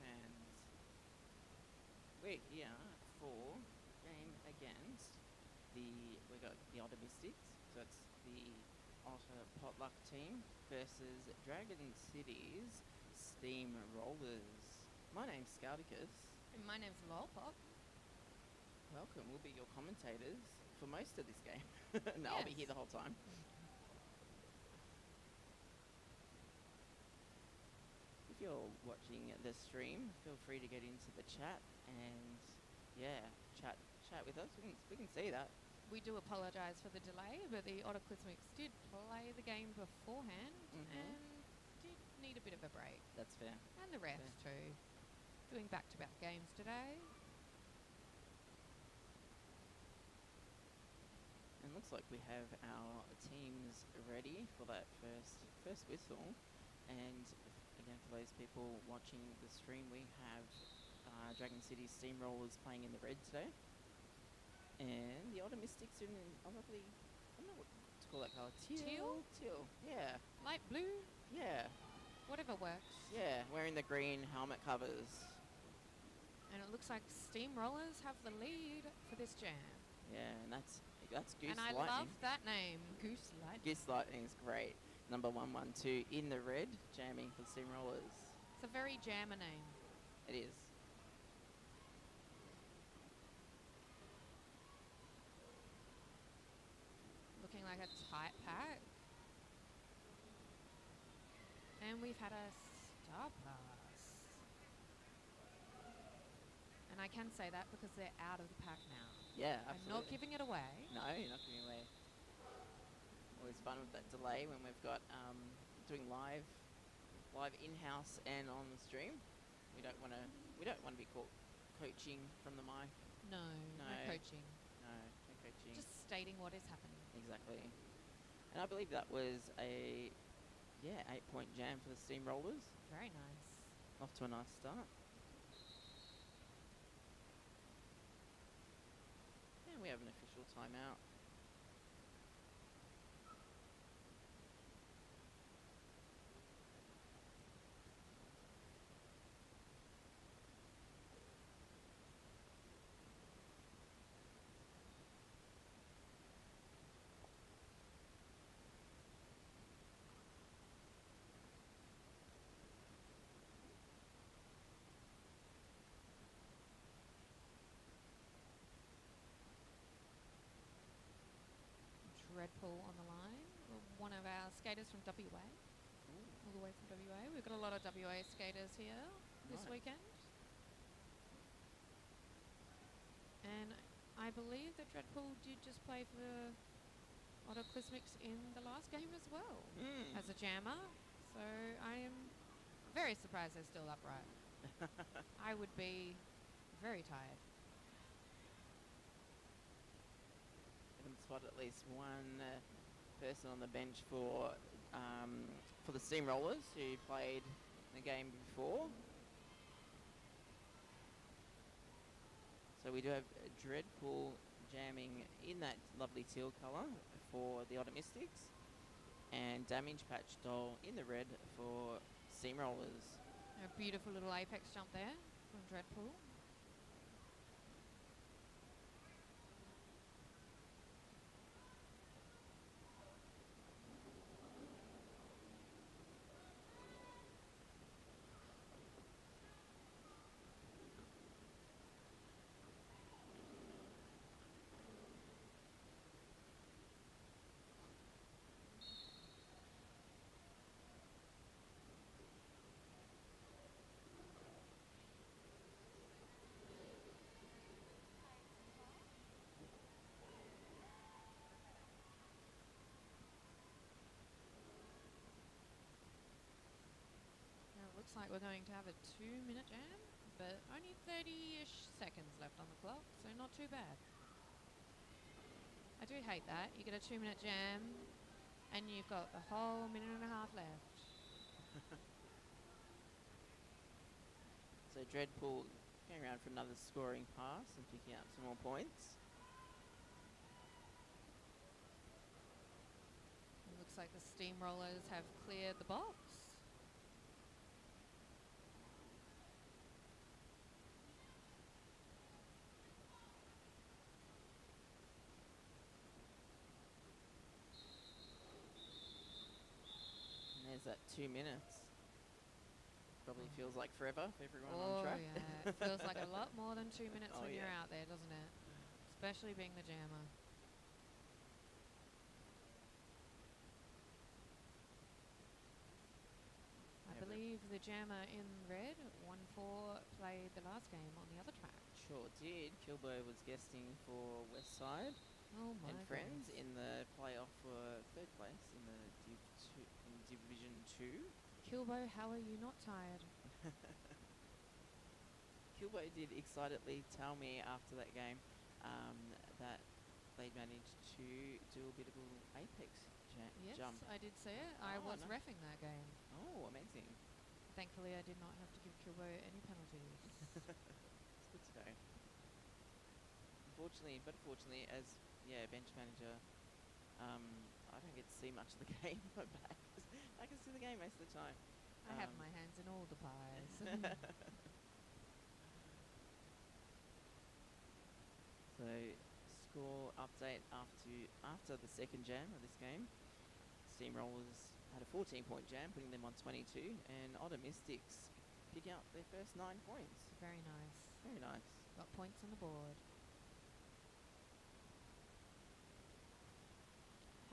fans. We're here for game against we got the OTTAmystics, so it's the Otta potluck team versus Dragon City's Steam Rollers. My name's Scouticus. And my name's Lolpop. Welcome, we'll be your commentators for most of this game. No, I'll be here the whole time. If you're watching the stream, feel free to get into the chat and chat with us. We can see that. We do apologise for the delay, but the OTTAquizmics did play the game beforehand and did need a bit of a break. That's fair. And the refs too. Doing back-to-back games today. And looks like we have our teams ready for that first whistle. And again, for those people watching the stream, we have Dragon City Steamrollers playing in the red today. And the OTTAmystics are in a lovely, I don't know what to call that colour. Teal? Teal, yeah. Light blue? Yeah. Whatever works. Yeah, wearing the green helmet covers. And it looks like Steamrollers have the lead for this jam. Yeah, and that's Goose Lightning. And I love that name, Goose Lightning. Goose Lightning is great. Number 112 in the red, jamming for Steamrollers. It's a very jammer name. It is. Looking like a tight pack. And we've had a Star Pass. And I can say that because they're out of the pack now. Yeah, absolutely. I'm not giving it away. No, you're not giving it away. Always fun with that delay when we've got doing live in-house and on the stream. We don't want to be caught coaching from the mic. No coaching. No coaching. Just stating what is happening. Exactly. And I believe that was a 8-point jam for the Steamrollers. Very nice. Off to a nice start. And we have an official timeout. Dreadpool on the line. One of our skaters from WA. All the way from WA. We've got a lot of WA skaters here this weekend. And I believe that Dreadpool did just play for OTTAquizmics in the last game as well as a jammer. So I am very surprised they're still upright. I would be very tired. Haven't spotted at least one person on the bench for the Steamrollers who played the game before. So we do have Dreadpool jamming in that lovely teal colour for the OTTAmystics, and Damage Patch Doll in the red for Steamrollers. A beautiful little apex jump there from Dreadpool. Looks like we're going to have a 2-minute jam, but only 30-ish seconds left on the clock, so not too bad. I do hate that. You get a 2-minute jam, and you've got a whole minute and a half left. So Dreadpool going around for another scoring pass and picking up some more points. It looks like the Steamrollers have cleared the box. is that 2 minutes? Probably feels like forever for everyone on Oh, track. yeah. It feels like a lot more than 2 minutes Oh, when you're yeah. out there, doesn't it? Especially being the jammer. I Yeah, but believe the jammer in red, 1-4, played the last game on the other track. sure did. Kilbo was guesting for Westside Oh my and friends goodness. in the playoff for third place in the Div2 in Division 2. Kilbo, how are you not tired? Kilbo did excitedly tell me after that game that they managed to do a bit of a little apex Yes, jump. I did see it. I Oh, was no. reffing that game. Oh, amazing. Thankfully, I did not have to give Kilbo any penalties. It's good to know. Fortunately, as bench manager, I don't get to see much of the game. But I can see the game most of the time. I have my hands in all the pies. So, score update after the second jam of this game. Steamrollers had a 14-point jam, putting them on 22, and OTTAmystics pick out their first 9 points. Very nice. Very nice. Got points on the board.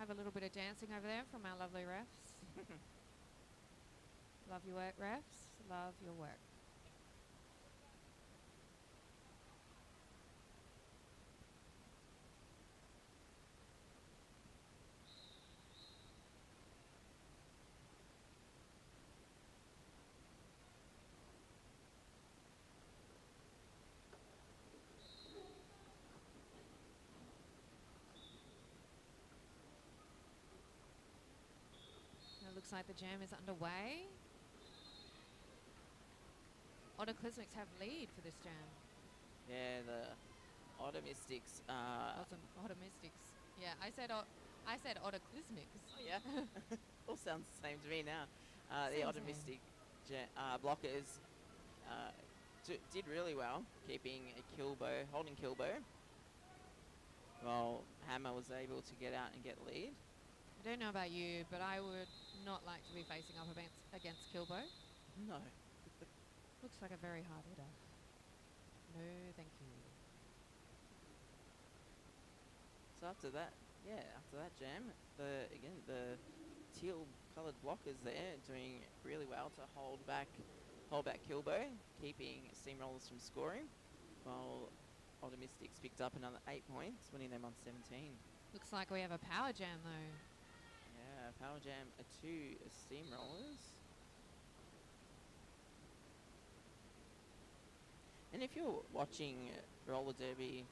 Have a little bit of dancing over there from our lovely refs. Love your work, refs. Love your work. It looks like the jam is underway. OTTAclismics have lead for this jam. Yeah, the OTTAmystics. Wasn't OTTAmystics. Yeah, I said OTTAclismics. Oh, yeah. All sounds the same to me now. The Same, OTTAmystic blockers did really well, keeping holding Kilbo, while Hammer was able to get out and get lead. I don't know about you, but I would not like to be facing up against Kilbo. No. Looks like a very hard hitter. No, thank you. So after that jam, the teal-coloured blockers there doing really well to hold back Kilbo, keeping Steamrollers from scoring, while OTTAmystics picked up another 8 points, winning them on 17. Looks like we have a power jam though. Yeah, power jam to Steamrollers. And if you're watching roller derby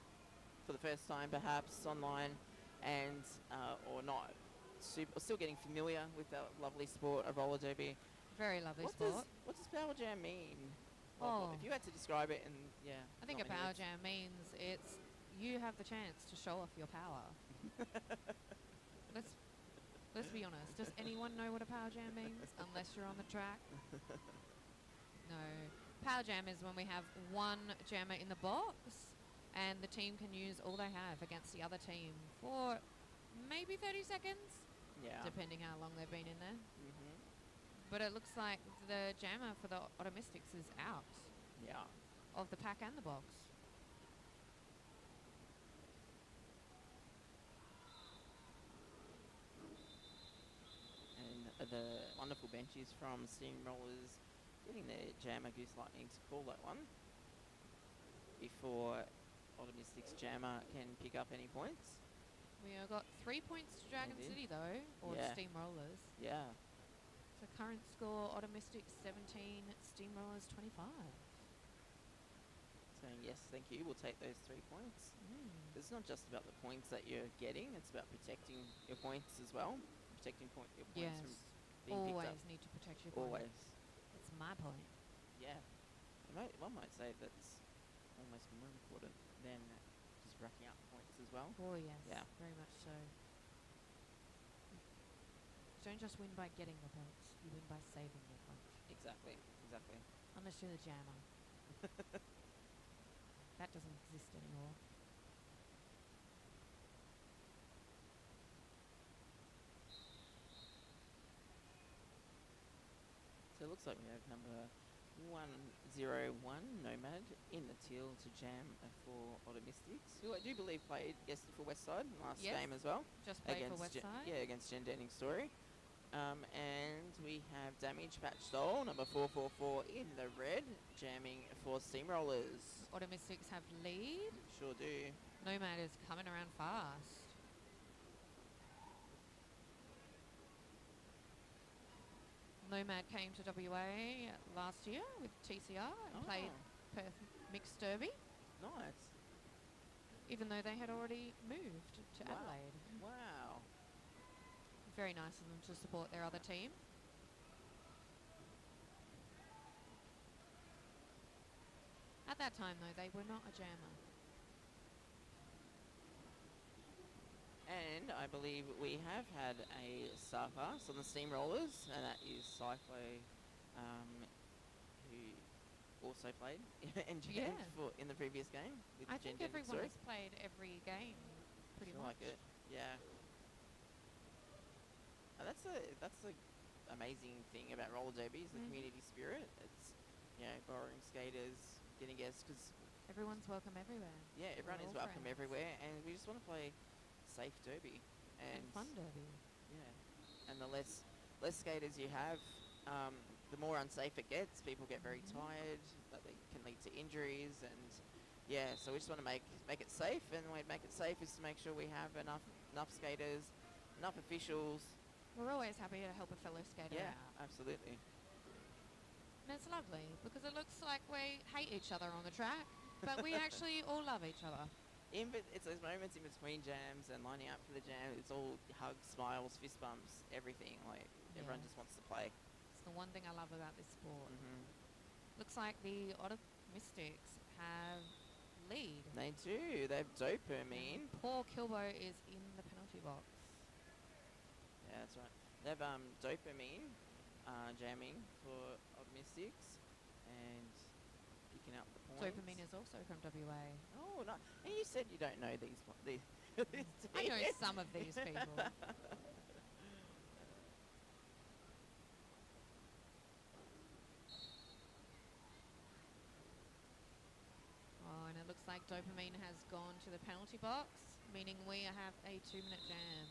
for the first time, perhaps online, and or not still getting familiar with the lovely sport of roller derby, Very lovely sport. What does power jam mean? Oh. If you had to describe it, I think a power jam means it's you have the chance to show off your power. Let's be honest. Does anyone know what a power jam means unless you're on the track? No. Power jam is when we have one jammer in the box and the team can use all they have against the other team for maybe 30 seconds, depending how long they've been in there. Mm-hmm. But it looks like the jammer for the OTTAmystics is out of the pack and the box. And the wonderful benchies from Steamrollers getting their jammer Goose Lightning to call that one before OTTAmystics jammer can pick up any points. We have got 3 points to Dragon City though, or Steamrollers. Yeah. So current score, OTTAmystics 17, Steamrollers 25. Saying yes, thank you, we'll take those 3 points. It's not just about the points that you're getting, it's about protecting your points as well. Protecting your points from being picked up. Always need to protect your points. Always. It's my point. Yeah. One might say that's almost more important than just racking up points as well. Oh yes, Yeah. very much so. You don't just win by getting the points, you win by saving your points. Exactly. Unless you're the jammer. That doesn't exist anymore. looks like we have number 101 Nomad in the teal to jam for OTTAmystics, who I do believe played yesterday for Westside last Yes, game as well. just played for Against Westside. yeah, against Jen Denning Story. And we have Damage Patch Stole, number 444 in the red, jamming for Steamrollers. OTTAmystics have lead. Sure do. Nomad is coming around fast. Nomad came to WA last year with TCR and played Perth Mixed Derby, Nice. even though they had already moved to Wow. Adelaide. Wow. Very nice of them to support their other team. At that time, though, they were not a jammer. And I believe we have had a star pass on the Steamrollers, and that is Cyclo, who also played and jammed in the previous game. With I Jen think Denning everyone Story. has played every game, pretty Feel much. like it, yeah. That's the amazing thing about roller derby is the community spirit. It's borrowing skaters, getting guests, because Everyone's welcome everywhere. everyone We're is all welcome friends. everywhere, and we just want to play safe derby And fun derby. Yeah, and the less skaters you have, the more unsafe it gets. People get very tired. That they can lead to injuries, and so we just want to make it safe. And the way to make it safe is to make sure we have enough skaters, enough officials. We're always happy to help a fellow skater Yeah, out. absolutely. And it's lovely because it looks like we hate each other on the track, but we actually all love each other. It's those moments in between jams and lining up for the jam. It's all hugs, smiles, fist bumps, everything. Like everyone just wants to play. It's the one thing I love about this sport. Looks like the OTTAmystics have lead. They do. They have dopamine. Paul Kilbo is in the penalty box. Yeah, that's right. They have dopamine jamming for OTTAmystics and picking up the points. Dopamine is also from WA. Oh, no. And you said you don't know these I know some of these people. Oh, and it looks like Dopamine has gone to the penalty box, meaning we have a 2-minute jam.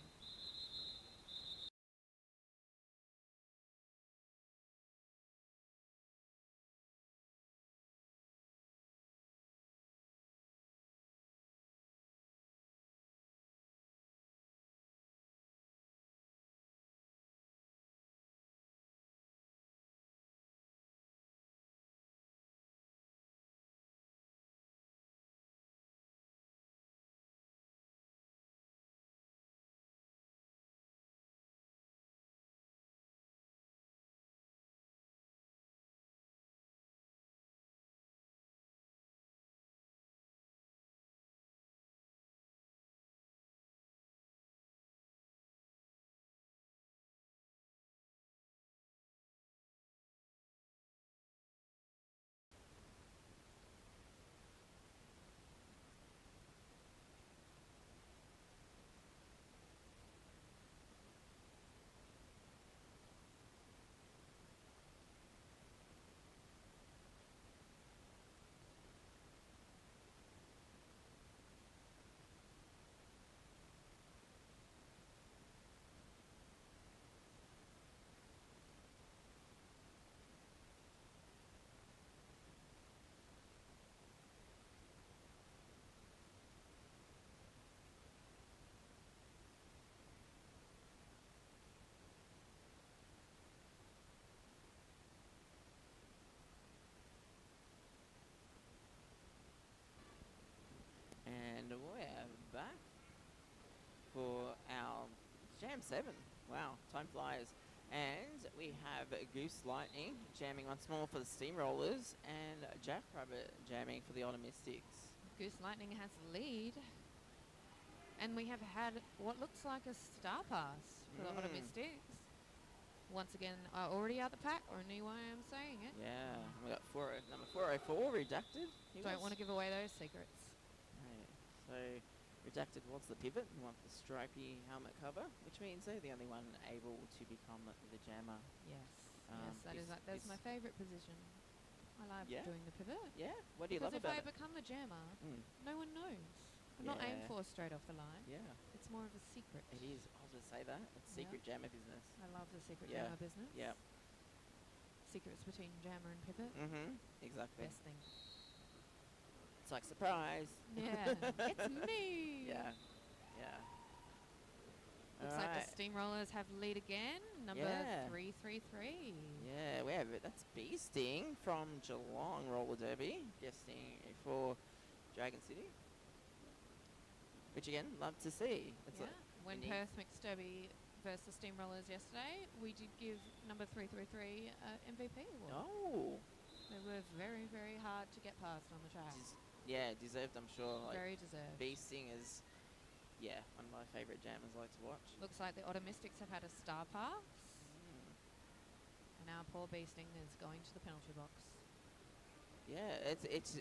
And we're back for our Jam 7. Wow, time flies. And we have Goose Lightning jamming once more for the Steamrollers and Jackrabbit jamming for the OTTAmystics. Goose Lightning has lead. And we have had what looks like a star pass for the OTTAmystics. Once again, already out the pack, or a new way I'm saying it. Yeah, we got number 404, Redacted. Don't want to give away those secrets. Right. So, Redacted wants the pivot and wants the stripy helmet cover, which means they're the only one able to become the jammer. Yes. That's my favourite position. I love doing the pivot. Yeah. What do you love about it? Because if I become the jammer, no one knows. I'm not aimed for straight off the line. Yeah. It's more of a secret. It is. I was going to say that. It's secret jammer business. I love the secret jammer business. Yeah. Secrets between jammer and pivot. Exactly. Best thing. It's like, surprise. Yeah. It's me. Yeah. Looks like the steamrollers have lead again. Number 333. Yeah, we have it. That's Bee Sting from Geelong Roller Derby, guesting for Dragon City. Which again, love to see. It's when Perth Mixed Derby versus the steamrollers yesterday, we did give number 333 MVP award. Oh. They were very, very hard to get past on the track. Deserved, I'm sure. Like, very deserved. Bee Sting is, one of my favourite jammers I like to watch. Looks like the OTTAmystics have had a star pass. And our poor Bee Sting is going to the penalty box. Yeah, it's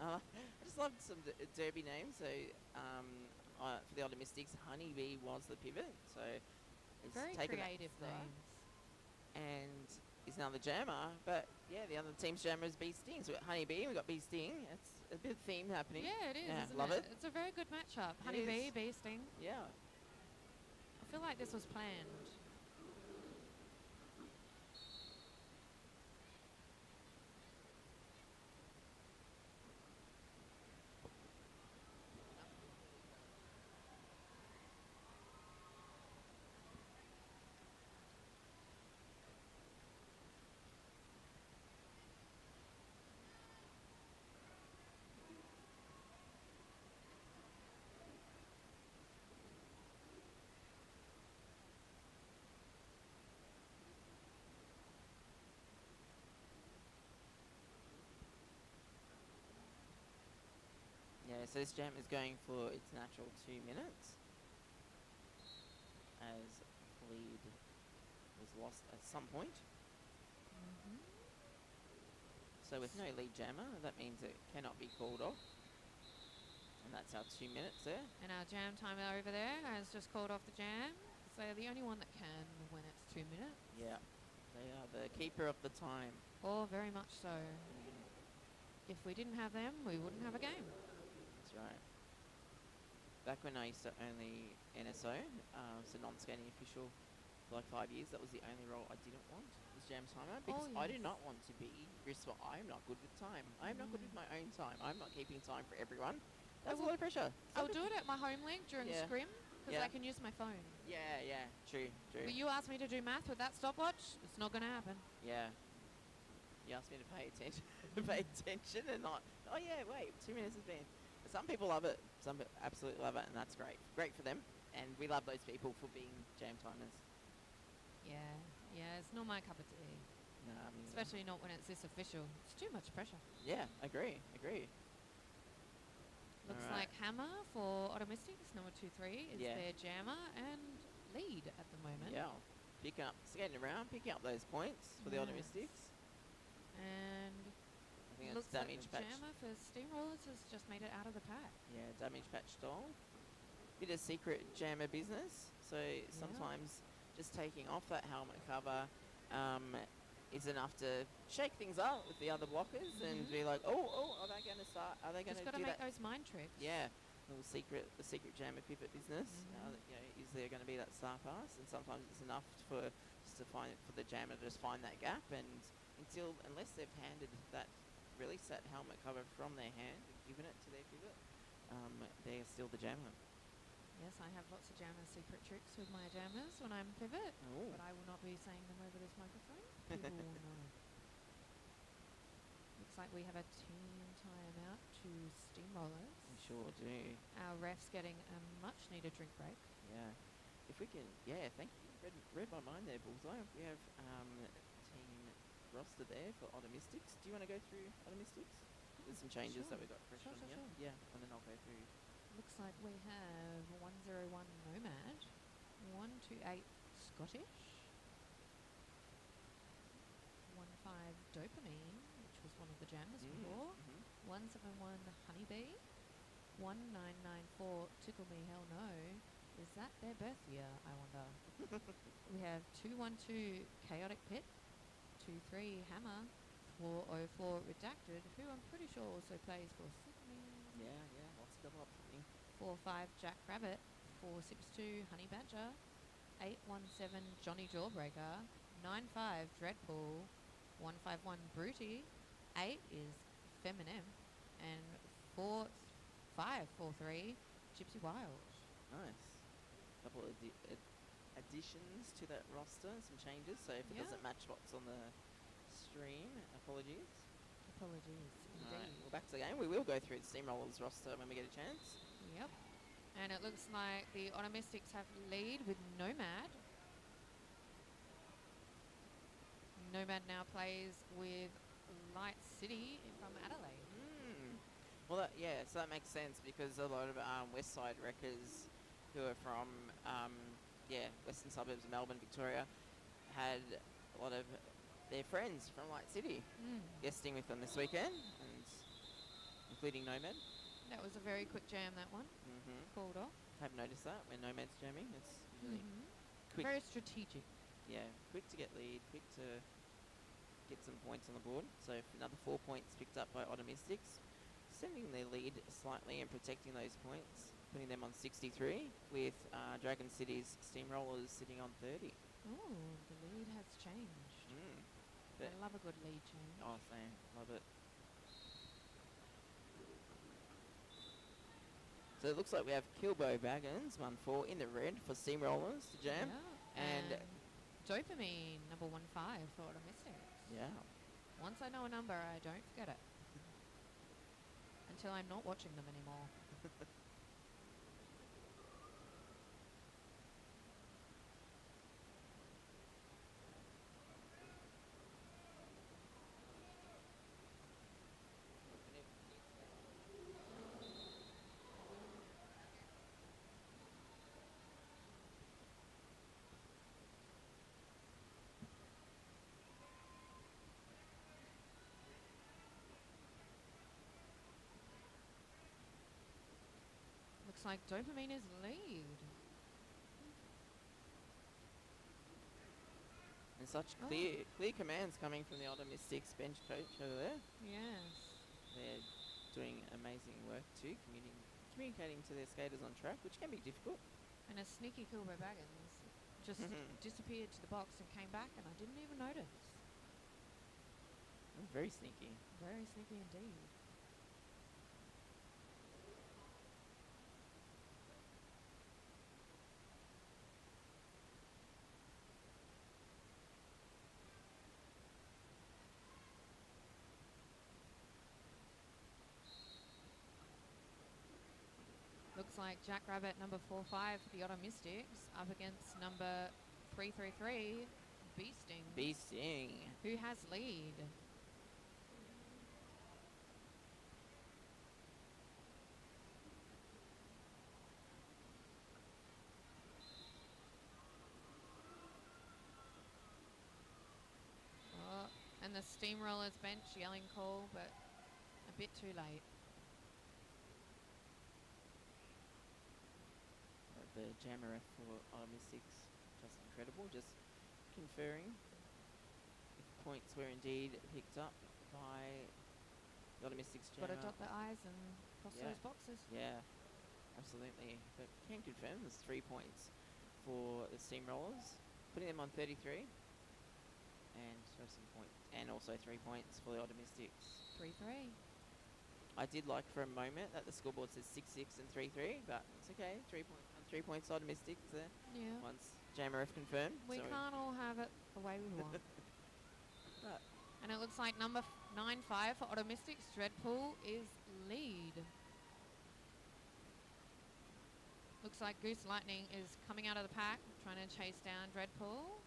I just loved some derby names. So for the OTTAmystics, Honeybee was the pivot. So it's very taken creative names. And he's now the jammer. But the other team's jammer is Bee Sting. So we've got Honeybee, we've got Bee Sting. It's a bit of theme happening. Yeah, it is. Yeah, isn't love it. It's a very good matchup. Honeybee, Bee Sting. Yeah. I feel like this was planned. Yeah, so this jam is going for its natural 2 minutes, as lead was lost at some point. So with no lead jammer, that means it cannot be called off. And that's our 2 minutes there. And our jam timer over there has just called off the jam. So they're the only one that can when it's 2 minutes. Yeah, they are the keeper of the time. Oh, very much so. If we didn't have them, we wouldn't have a game. That's right. Back when I used to only NSO, so non-scanning official, for like 5 years, that was the only role I didn't want, was jam timer, because I do not want to be responsible. I'm not good with time. I'm not good with my own time. I'm not keeping time for everyone. That's a lot of pressure. I'll do it at my home league during scrim, because I can use my phone. Yeah, true. But you asked me to do math with that stopwatch, it's not going to happen. Yeah. You asked me to pay attention, and not, oh yeah, wait, 2 minutes has been. Some people love it. Some people absolutely love it, and that's great. Great for them. And we love those people for being jam timers. Yeah, it's not my cup of tea. No, I mean, especially not when it's this official. It's too much pressure. Yeah, agree. Looks like Hammer for OTTAmystics, number 23, is their jammer and lead at the moment. Yeah, skating around, picking up those points for the OTTAmystics. And I think looks that's damage like the patch. jammer for Steamrollers has just made it out of the pack. Yeah, damage patch stole. Bit of secret jammer business. So sometimes just taking off that helmet cover is enough to shake things up with the other blockers and be like, oh, are they going to start? Are they going to do that? Just got to make those mind tricks. Yeah, the secret jammer pivot business. Is there going to be that star pass? And sometimes it's enough for the jammer to just find that gap, and unless they've handed that, released that helmet cover from their hand and given it to their pivot, they're still the jammer. Yes, I have lots of jammer secret tricks with my jammers when I'm pivot, but I will not be saying them over this microphone. People will know. Looks like we have a team timeout to Steamrollers. We sure do. Our ref's getting a much-needed drink break. Yeah. If we can, thank you. Read my mind there, Bullseye. We have team roster there for OTTAmystics. Do you want to go through OTTAmystics? There's some changes that we got fresh on here. Sure. Yeah, and then I'll go through. Looks like we have 101 Nomad, 128 Scottish, 15 Dopamine, which was one of the jammers before, 171 Honeybee, 1994 Tickle Me Hell No. Is that their birth year, I wonder? We have 212 Chaotic Pit, DCRD223 Hammer, 404 Redacted, who I'm pretty sure also plays for Sydney. Yeah, lots of double up Sydney. 45 Jack Rabbit, 462 Honey Badger, 817 Johnny Jawbreaker, 95 Dreadpool, 151 Bruty, 8 is Feminem, and 543 Gypsy Wild. Nice. Couple of additions to that roster, some changes. So if it doesn't match what's on the stream, apologies. Apologies, indeed. Alright, well, back to the game. We will go through the Steamrollers roster when we get a chance. Yep. And it looks like the OTTAmystics have lead with Nomad. Nomad now plays with Light City from Adelaide. Well, so that makes sense because a lot of West Side wreckers who are from, western suburbs of Melbourne, Victoria, had a lot of their friends from Light City guesting with them this weekend, and including Nomad. That was a very quick jam, that one. Pulled off. I've noticed that when Nomad's jamming. It's really quick. Very strategic. Yeah, quick to get lead, quick to get some points on the board. So another 4 points picked up by OTTAmystics, sending their lead slightly and protecting those points, putting them on 63, with Dragon City's Steamrollers sitting on 30. Oh, the lead has changed. I love a good lead change. Oh, same. Love it. So it looks like we have Kilbo Baggins, 1-4 in the red for Steamrollers to jam. Yeah. And Dopamine, number 15 for OTTAmystics. yeah. Once I know a number, I don't forget it. Until I'm not watching them anymore. Looks like Dopamine is lead. And such clear commands coming from the OTTAmystics bench coach over there. Yes. They're doing amazing work too, communicating to their skaters on track, which can be difficult. And a sneaky Kilbo Baggins just disappeared to the box and came back, and I didn't even notice. Very sneaky. Very sneaky indeed. Looks like Jack Rabbit, number 45 for the OTTAmystics, up against number 333, Beasting. Beasting. Who has lead. Oh, and the Steamrollers bench yelling call, but a bit too late. The jammer for OTTAmystics, just incredible, just conferring if points were indeed picked up by the OTTAmystics jammer. Got to dot the I's and cross those boxes. Yeah, absolutely. But can confirm there's 3 points for the Steamrollers, putting them on 33, and so some points, and also 3 points for the OTTAmystics. 3-3. I did like for a moment that the scoreboard says 6-6 and 3-3, but it's okay. 3 points. 3 points OTTAmystics there. Yeah. Once Jammer confirmed. We can't all have it the way we want. And it looks like number 95 for OTTAmystics, Dreadpool, is lead. Looks like Goose Lightning is coming out of the pack, trying to chase down Dreadpool.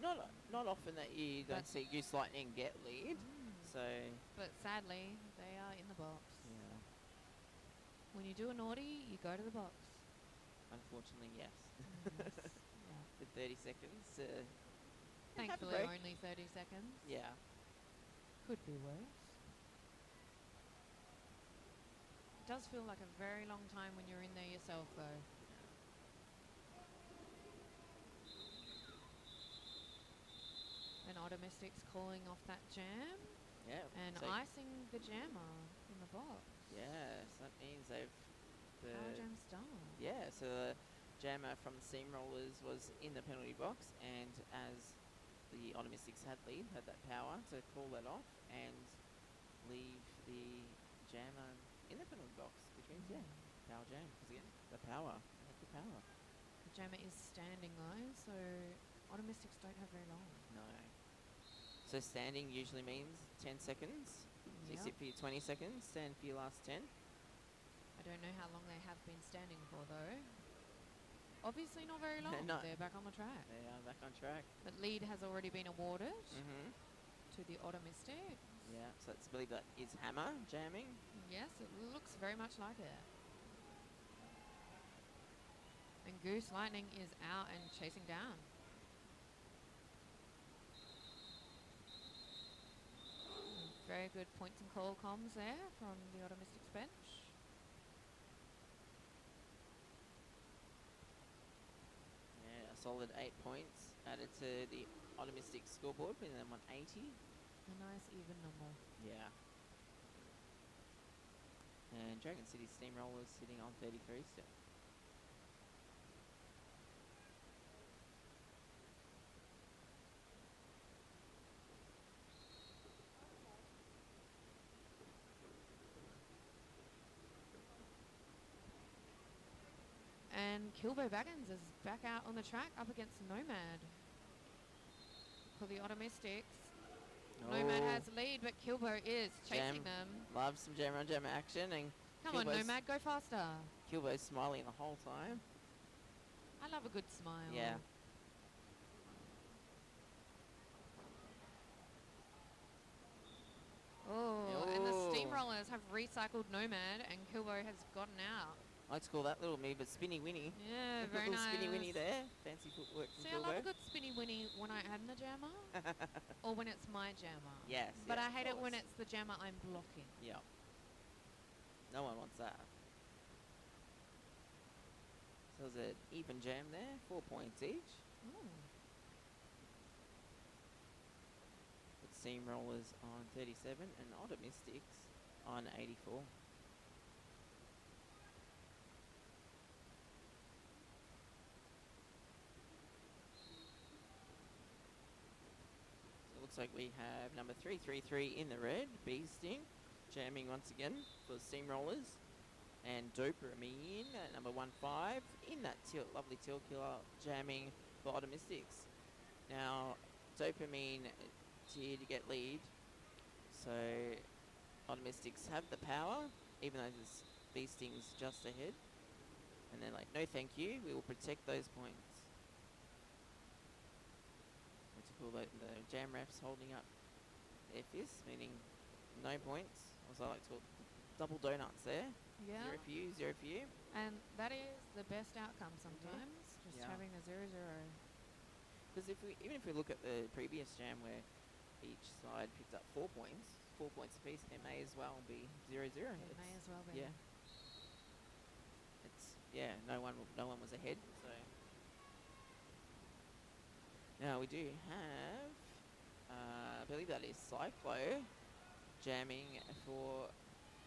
Not often that you don't see Goose Lightning get lead. So. But sadly, they are in the box. Yeah. When you do a naughty, you go to the box. Unfortunately, yes. Yeah. With 30 seconds. Thankfully, only 30 seconds. Yeah. Could be worse. It does feel like a very long time when you're in there yourself, though. And OTTAmystics calling off that jam Yeah. and so icing the jammer in the box. yeah, so that means they've Power jam's done. yeah. So the jammer from the steamrollers was in the penalty box, and as the OTTAmystics had that power to call that off and leave the jammer in the penalty box, which means power jam, because again the power, they have the power. The jammer is standing though, so OTTAmystics don't have very long. No. So standing usually means 10 seconds. So you sit for your 20 seconds, stand for your last 10. I don't know how long they have been standing for though. Obviously not very long. No. They're back on the track. They are back on track. The lead has already been awarded to the OTTAmystics. Yeah, so let's believe that is hammer jamming. Yes, it looks very much like it. And Goose Lightning is out and chasing down. Very good points and call comms there from the OTTAmystics bench. Yeah, a solid 8 points added to the OTTAmystics scoreboard, putting them on 80. A nice even number. Yeah. And Dragon City Steamrollers sitting on 33 still. And Kilbo Baggins is back out on the track up against Nomad for the OTTAmystics. Nomad has the lead, but Kilbo is chasing them. Loves some jammer on jammer action, and Come on, Nomad, go faster. Kilbo's smiling the whole time. I love a good smile. Yeah. Oh, and the Steamrollers have recycled Nomad, and Kilbo has gotten out. I like to call that little move a spinny winny. Yeah, very little nice. Spinny winny there. Fancy footwork from See, Kilbo. I love a good spinny winny when I am the jammer, or when it's my jammer. Yes. But yes, I hate of it when course. it's the jammer I'm blocking. Yeah. No one wants that. So there's an even jam there, 4 points each. Ooh. With Steamrollers on 37 and OTTAmystics on 84. Looks like we have number 333 in the red, Bee Sting, jamming once again for Steamrollers. And Dopamine at number 15 in that lovely Teal Killer, jamming for OTTAmystics. Now, Dopamine here to get lead, so OTTAmystics have the power, even though this Bee Sting's just ahead. And they're like, no thank you, we will protect those points. The jam refs holding up their fists, meaning no points. Also, I like to call double donuts there. Yeah. 0 for you, 0 for you. And that is the best outcome sometimes, just having a 0-0. Because even if we look at the previous jam where each side picked up 4 points, 4 points apiece, it may as well be 0-0. It may as well be. Yeah. No one was ahead. So now we do have, I believe that is Cyclo jamming for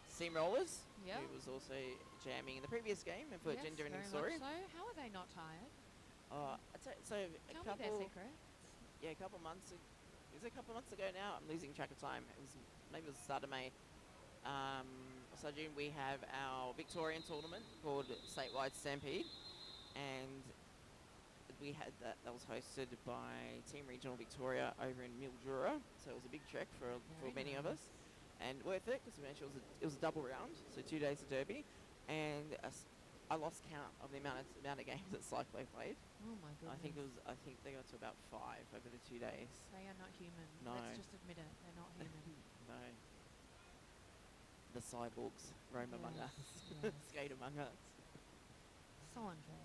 Steamrollers. Yep. Who was also jamming in the previous game for Yes, Gender Ending very Story. much so. How are they not tired? So Tell me their secrets. Yeah, a couple months. Is it a couple months ago now? I'm losing track of time. Maybe it was the start of May. So June we have our Victorian tournament called Statewide Stampede, and we had that was hosted by Team Regional Victoria over in Mildura. So it was a big trek for many of us, and worth it because it was a double round, so 2 days of derby, and I lost count of the amount of games that Cyclo played. Oh my goodness. I think they got to about 5 over the 2 days. They are not human. No. Let's just admit it. They're not human. No. The cyborgs roam among us, Yes. skate among us. So unfair.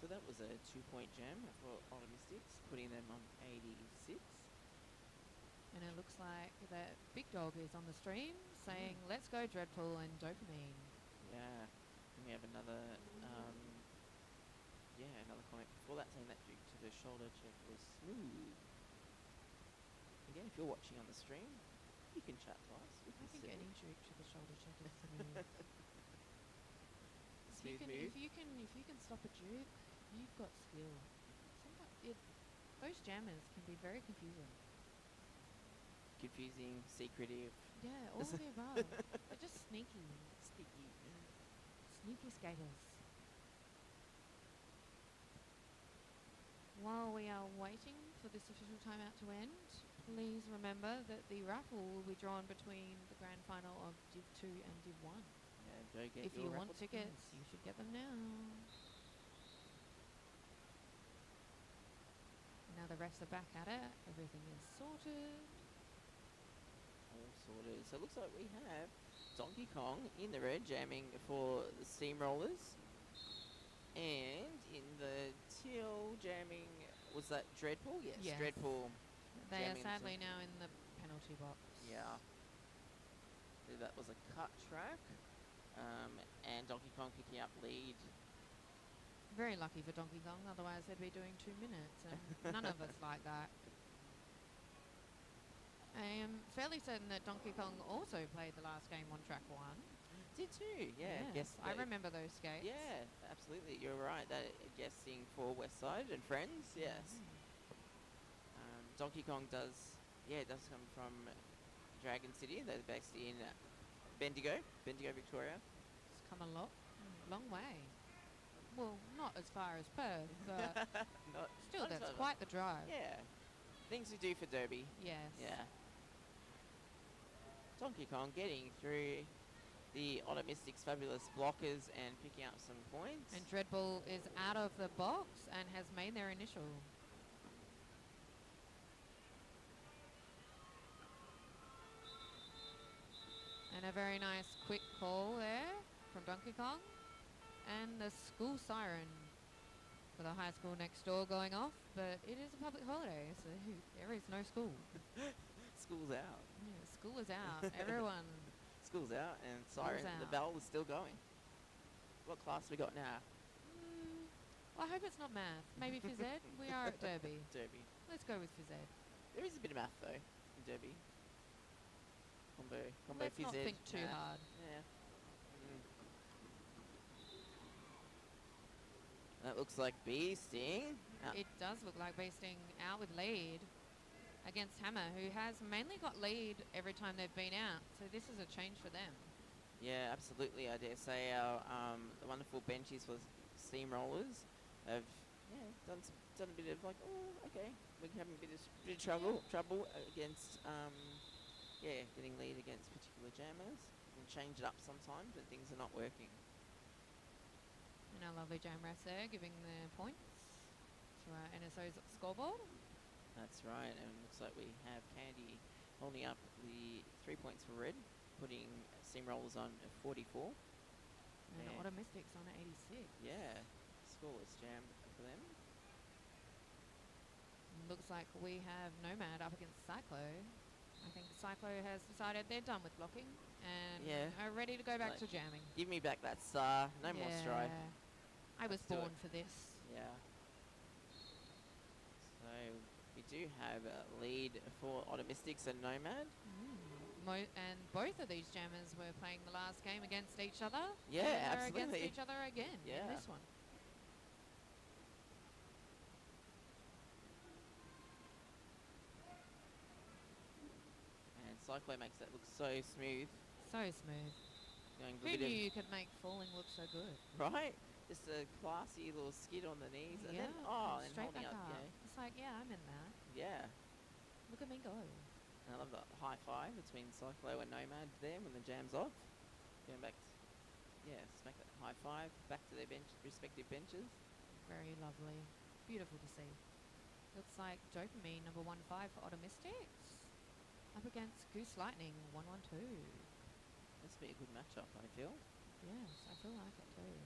So that was a 2-point jam for OTTAmystics, putting them on 86. And it looks like that Big Dog is on the stream saying, let's go Dreadpool and Dopamine. Yeah. And we have another, another comment before that saying that due to the shoulder check was smooth. Again, if you're watching on the stream, you can chat to us. We I can think see. any juke to the shoulder check is smooth. Smooth move. If you can stop a juke, you've got skill. Sometimes those jammers can be very confusing. Confusing, secretive. Yeah, all of the above. They're just sneaky. Sneaky. Sneaky skaters. While we are waiting for this official timeout to end, please remember that the raffle will be drawn between the grand final of Div2 and Div1. Yeah, go get If your you want raffle tickets, you should get them now. Now the refs are back at it. Everything is sorted. All sorted. So it looks like we have Donkey Kong in the red jamming for the Steamrollers. And in the teal jamming, was that Dreadpool? Yes, Yes. Dreadpool. They are jamming sadly now in the penalty box. Yeah. So that was a cut track. And Donkey Kong picking up lead. Very lucky for Donkey Kong, otherwise they'd be doing 2 minutes, and none of us like that. I am fairly certain that Donkey Kong also played the last game on track 1. Did too, yeah. Yes, Guess I remember those skates. Yeah, absolutely. You're right. That guessing for Westside and Friends, yes. Donkey Kong does come from Dragon City. They're based in Bendigo, Victoria. It's come a long way. Well, not as far as Perth, but still, that's quite the drive. Yeah. Things to do for Derby. Yes. Yeah. Donkey Kong getting through the OTTAmystics fabulous blockers and picking up some points. And Dreadpool is out of the box and has made their initial. And a very nice quick call there from Donkey Kong. And the school siren for the high school next door going off, but it is a public holiday, so there is no school. School's out. Yeah, school is out. Everyone. School's out and siren, the bell is still going. What class we got now? Well, I hope it's not math. Maybe phys ed. We are at Derby. Derby. Let's go with phys ed. There is a bit of math though in Derby. Combo Let's phys not ed, think too hard. Yeah. That looks like Beasting. It does look like Beasting out with lead against Hammer, who has mainly got lead every time they've been out. So this is a change for them. Yeah, absolutely. I dare say our the wonderful benchies for Steamrollers have done a bit of like, oh, okay, we're having a bit of trouble against getting lead against particular jammers. And change it up sometimes when things are not working. And our lovely jam refs there giving the points to our NSO's scoreboard. That's right, and it looks like we have Candy holding up the 3 points for red, putting Steamrollers on 44. And OTTAmystics on 86. Yeah, scoreless jam for them. Looks like we have Nomad up against Cyclo. I think Cyclo has decided they're done with blocking and are ready to go back to jamming. Give me back that star, no more strife. I was born for this. Yeah. So we do have a lead for OTTAmystics and Nomad. And both of these jammers were playing the last game against each other. Yeah, and absolutely. They're against each other again in this one. And Cyclo makes that look so smooth. So smooth. Who knew you could make falling look so good? Right? Just a classy little skid on the knees and then and straight holding back up. up. It's like, I'm in that. Yeah. Look at me go. And I love the high five between Cyclo and Nomad there when the jam's off. Going back, smack that high five back to their respective benches. Very lovely. Beautiful to see. Looks like Dopamine number 15 for OTTAmystics up against Goose Lightning 112. This will be a good matchup, I feel. Yes, I feel like it too.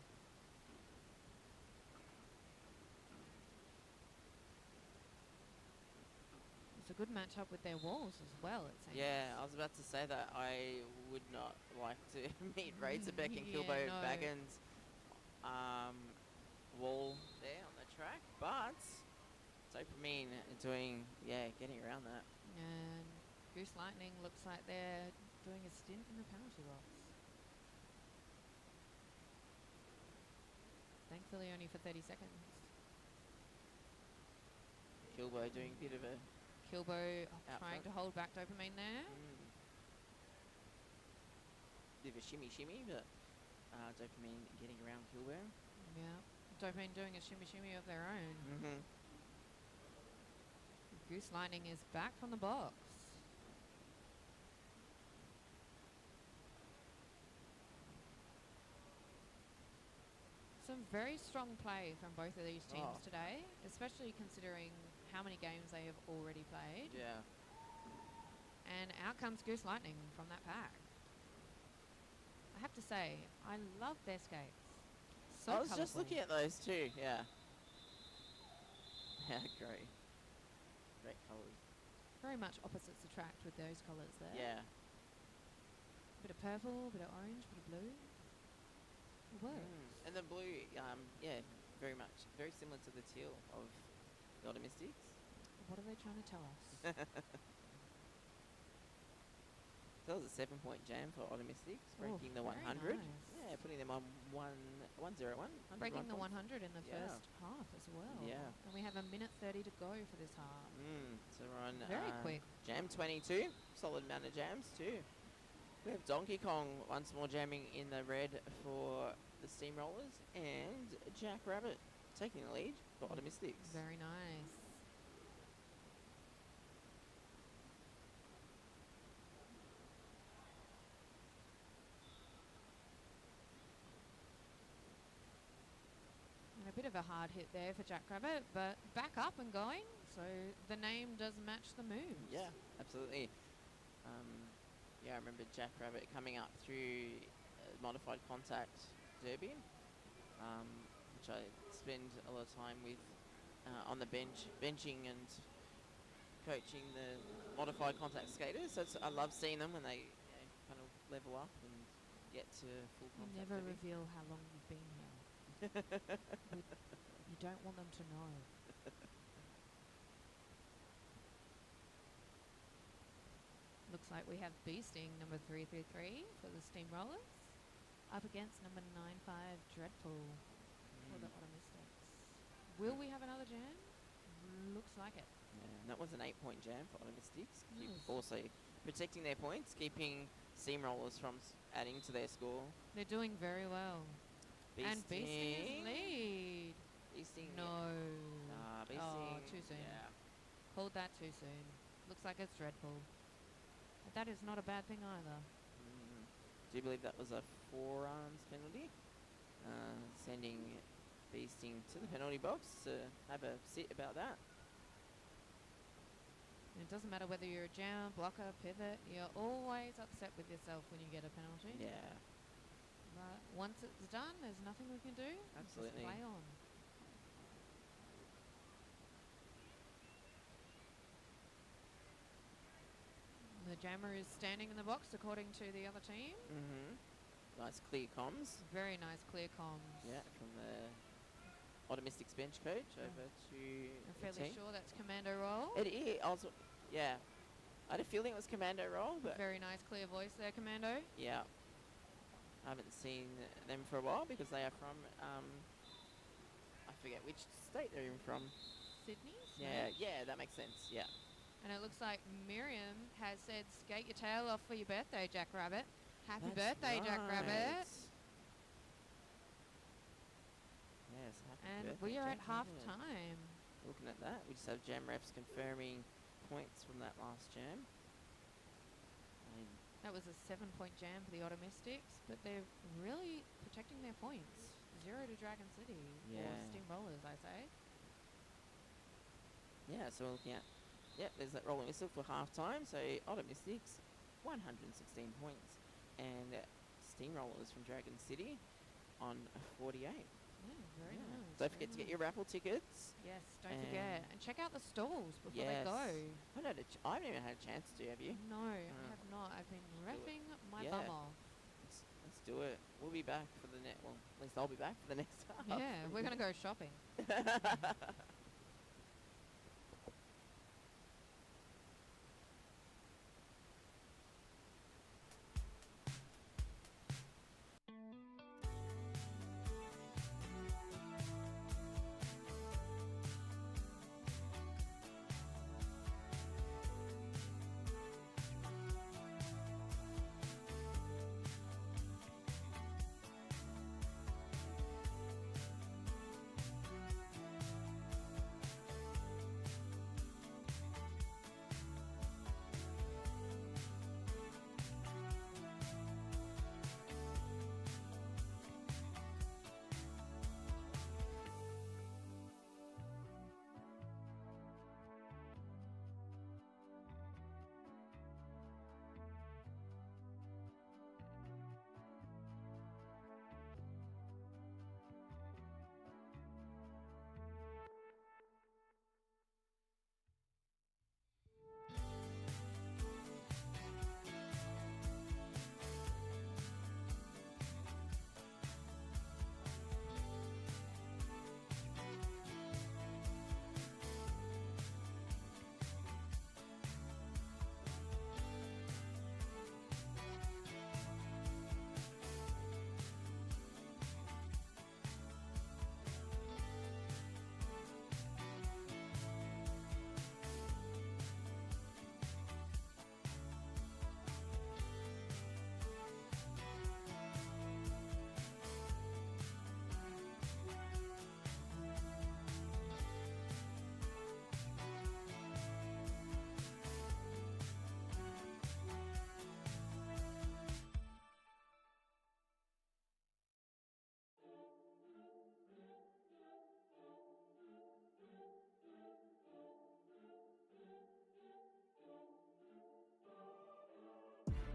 good matchup with their walls as well, it seems. Yeah, I was about to say that I would not like to meet Razorback and Yeah, Kilbo no. Baggins wall there on the track, but Dopamine doing, getting around that. And Goose Lightning looks like they're doing a stint in the penalty box. Thankfully only for 30 seconds. Kilbo doing a bit of a Kilbo Out trying front. to hold back Dopamine there. bit of a shimmy, but Dopamine getting around Kilbo. Yeah. Dopamine doing a shimmy of their own. Mm-hmm. Goose Lightning is back from the box. Some very strong play from both of these teams today, especially considering how many games they have already played. Yeah. And out comes Goose Lightning from that pack. I have to say, I love their skates. So I was just colourful. looking at those too, yeah. Yeah, great. Great colours. Very much opposites attract with those colours there. Yeah. Bit of purple, bit of orange, bit of blue. It works. And the blue, very much, very similar to the teal of the OTTAmystics. What are they trying to tell us? That was a 7-point jam for OTTAmystics, breaking the 100. Nice. Yeah, putting them on 101. Breaking the 100 in the first half as well. Yeah. And we have a minute 30 to go for this half. So we're on Very quick. jam 22. Solid amount of jams too. We have Donkey Kong once more jamming in the red for the Steamrollers, and Jack Rabbit taking the lead for OTTAmystics. Very nice. And a bit of a hard hit there for Jack Rabbit, but back up and going, so the name does match the moves. Yeah, absolutely. I remember Jack Rabbit coming up through modified contact derby, which I spend a lot of time with on the benching and coaching the modified contact skaters. So I love seeing them when they kind of level up and get to full You contact never derby. reveal how long you've been here. You don't want them to know. Looks like we have Beasting number 333 for the Steamrollers up against number 95 Dreadpool for the OTTAmystics. Will we have another jam? Looks like it. Yeah, and that was an 8-point jam for OTTAmystics. Keep Nice. also protecting their points, keeping Steamrollers from adding to their score. They're doing very well. And Beasting is lead. Beasting. No. Beasting. Oh, too soon. Yeah. Called that too soon. Looks like it's Dreadpool. But that is not a bad thing either. Do you believe that was a forearms penalty? Sending Beasting to the penalty box to have a sit about that. And it doesn't matter whether you're a jammer, blocker, pivot, you're always upset with yourself when you get a penalty. Yeah. But once it's done, there's nothing we can do. Absolutely. Just play on. The jammer is standing in the box according to the other team. Nice clear comms. Very nice clear comms. Yeah, from the OTTAmystics bench coach over to I'm the fairly team. sure that's Commando Roll. It is also, yeah. I had a feeling it was Commando Roll, but Very nice clear voice there, Commando. yeah. I haven't seen them for a while because they are from, I forget which state they're even from. Sydney? Yeah, that makes sense, yeah. And it looks like Miriam has said, skate your tail off for your birthday, Jack Rabbit. Happy That's birthday, Jack Rabbit. Yes, happy And birthday, we are at Jack half Rabbit. time. Looking at that, we just have jam refs confirming points from that last jam. That was a 7-point jam for the OTTAmystics, but they're really protecting their points. 0 to Dragon City. Or Yeah. Steamrollers, I say. Yeah, so we're looking at, there's that rolling whistle for half time. So OTTAmystics, 116 points. And Steamrollers from Dragon City on 48. Very Yeah. nice. Don't very forget to get nice. your raffle tickets. Yes, don't forget. And check out the stalls before Yes. they go. I haven't even had a chance to, have you? No, I have not. I've been do it. reffing my Yeah. bum off. Let's do it. We'll be back for the next. Well, at least I'll be back for the next half. Yeah, we're going to go shopping.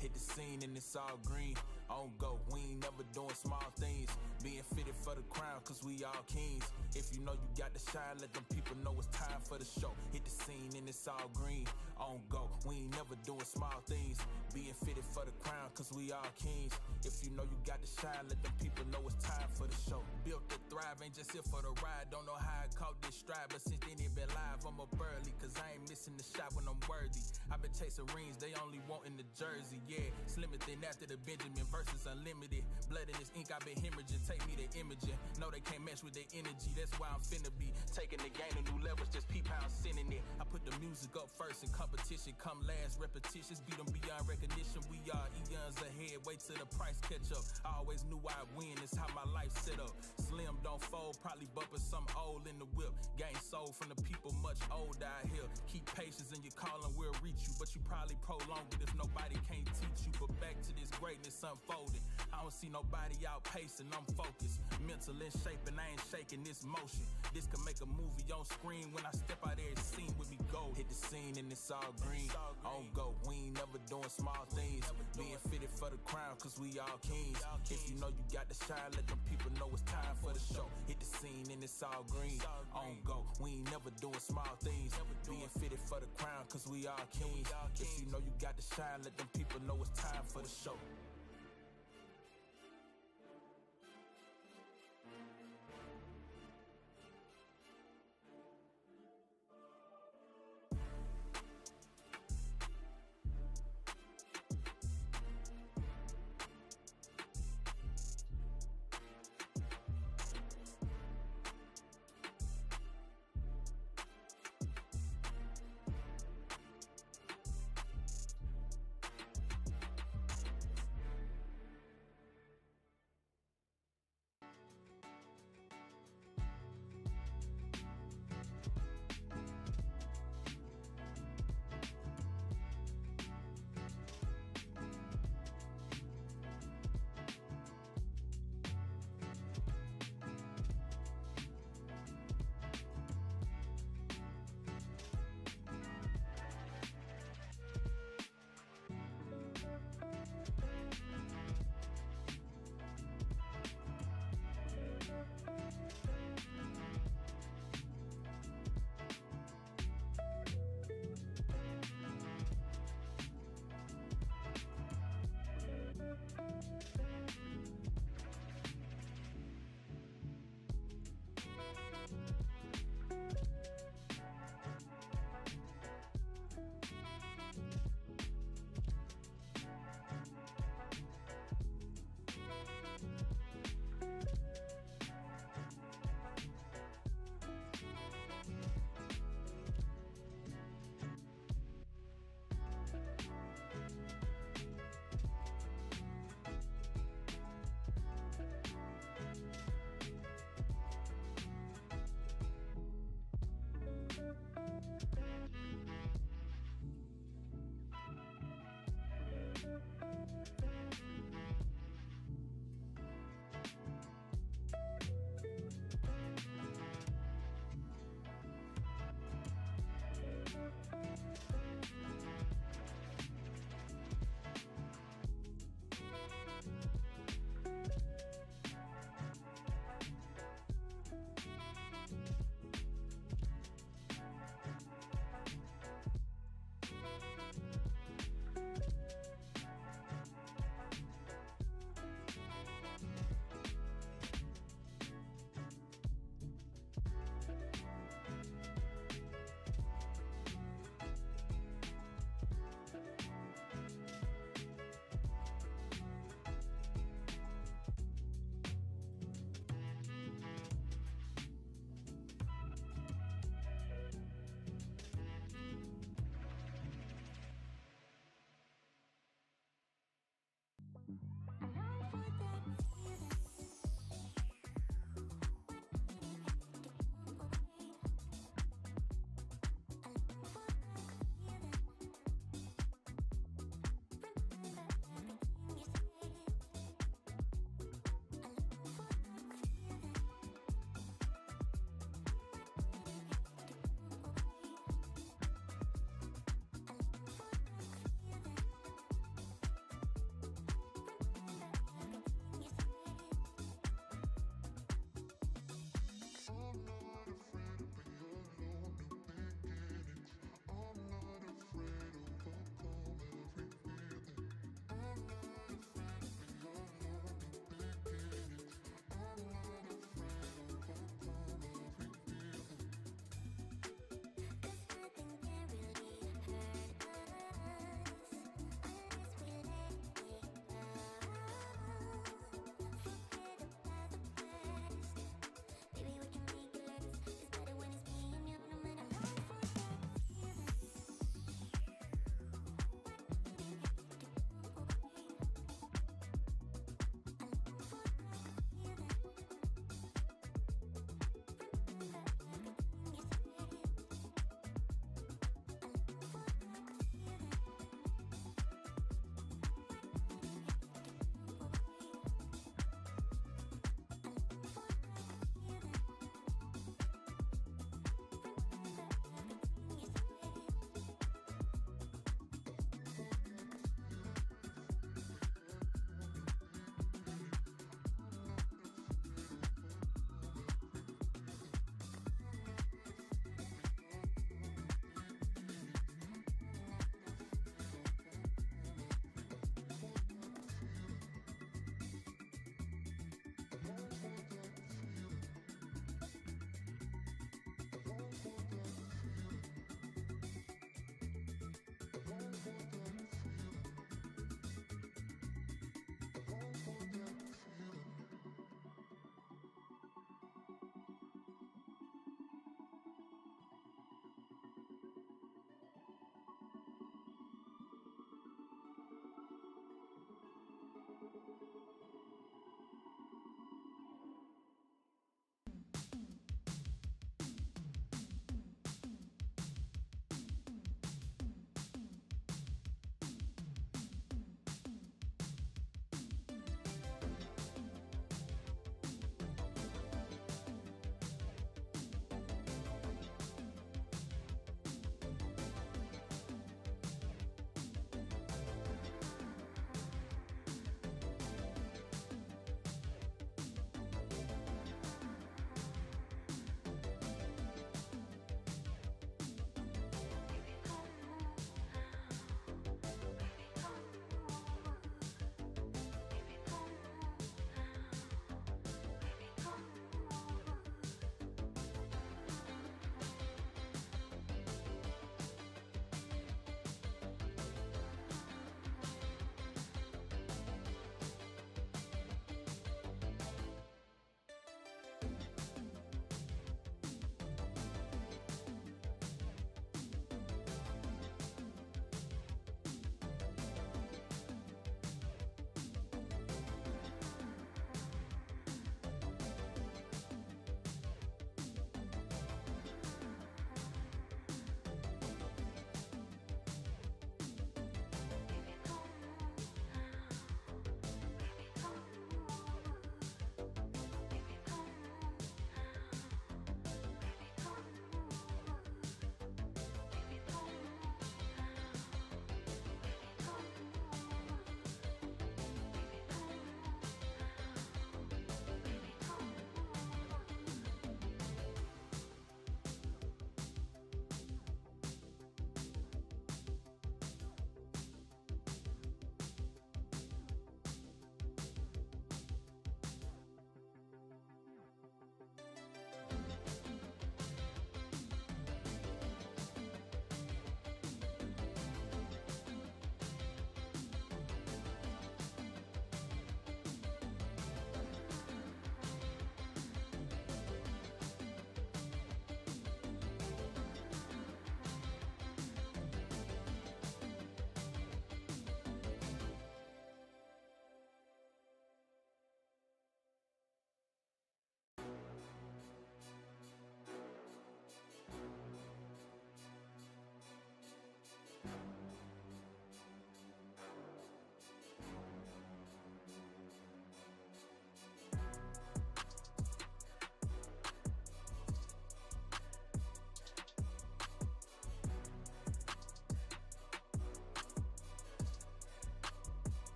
Hit the scene and it's all green. On go, we ain't never doing small things. Being fitted for the crown, cause we all kings. If you know you got to shine, let them people know it's time for the show. Hit the scene and it's all green. On go, we ain't never doing small things. Being fitted for the crown, cause we all kings. If you know you got to shine, let them people know it's time for the show. Built to thrive, ain't just here for the ride. Don't know how I caught this stride, but since then it been live, I'm up early. Cause I ain't missing the shot when I'm worthy. I've been chasing rings, they only wantin' the jersey. Yeah, slimmer than after the Benjamin versus unlimited. Blood in this ink, I've been hemorrhaging. Take me to imaging. No, they can't match with their energy. That's why I'm finna be taking the game to new levels. Just peep how I'm sending it. I put the music up first and competition come last. Repetitions beat them beyond recognition. We are eons ahead. Wait till the price catch up. I always knew I'd win. It's how my life set up. Slim don't fold. Probably bumping some old in the whip. Game sold from the people much older out here. Keep patience in your calling. We'll reach you, but you probably prolong it if nobody can't teach you. But back to this greatness unfolding. I don't see nobody outpacing. I'm focused, mental in shape, and I ain't shaking this motion. This can make a movie on screen. When I step out there, it's scene with me gold. Hit the scene and it's all green. On go, we ain't never doing small things. Being fitted for the crown, cause we all kings. If you know you got to shine, let them people know it's time for the show. Hit the scene and it's all green. On go, we ain't never doing small things. Being fitted for the crown, cause we all kings. If you know you got to shine, let them people know it's time for the show.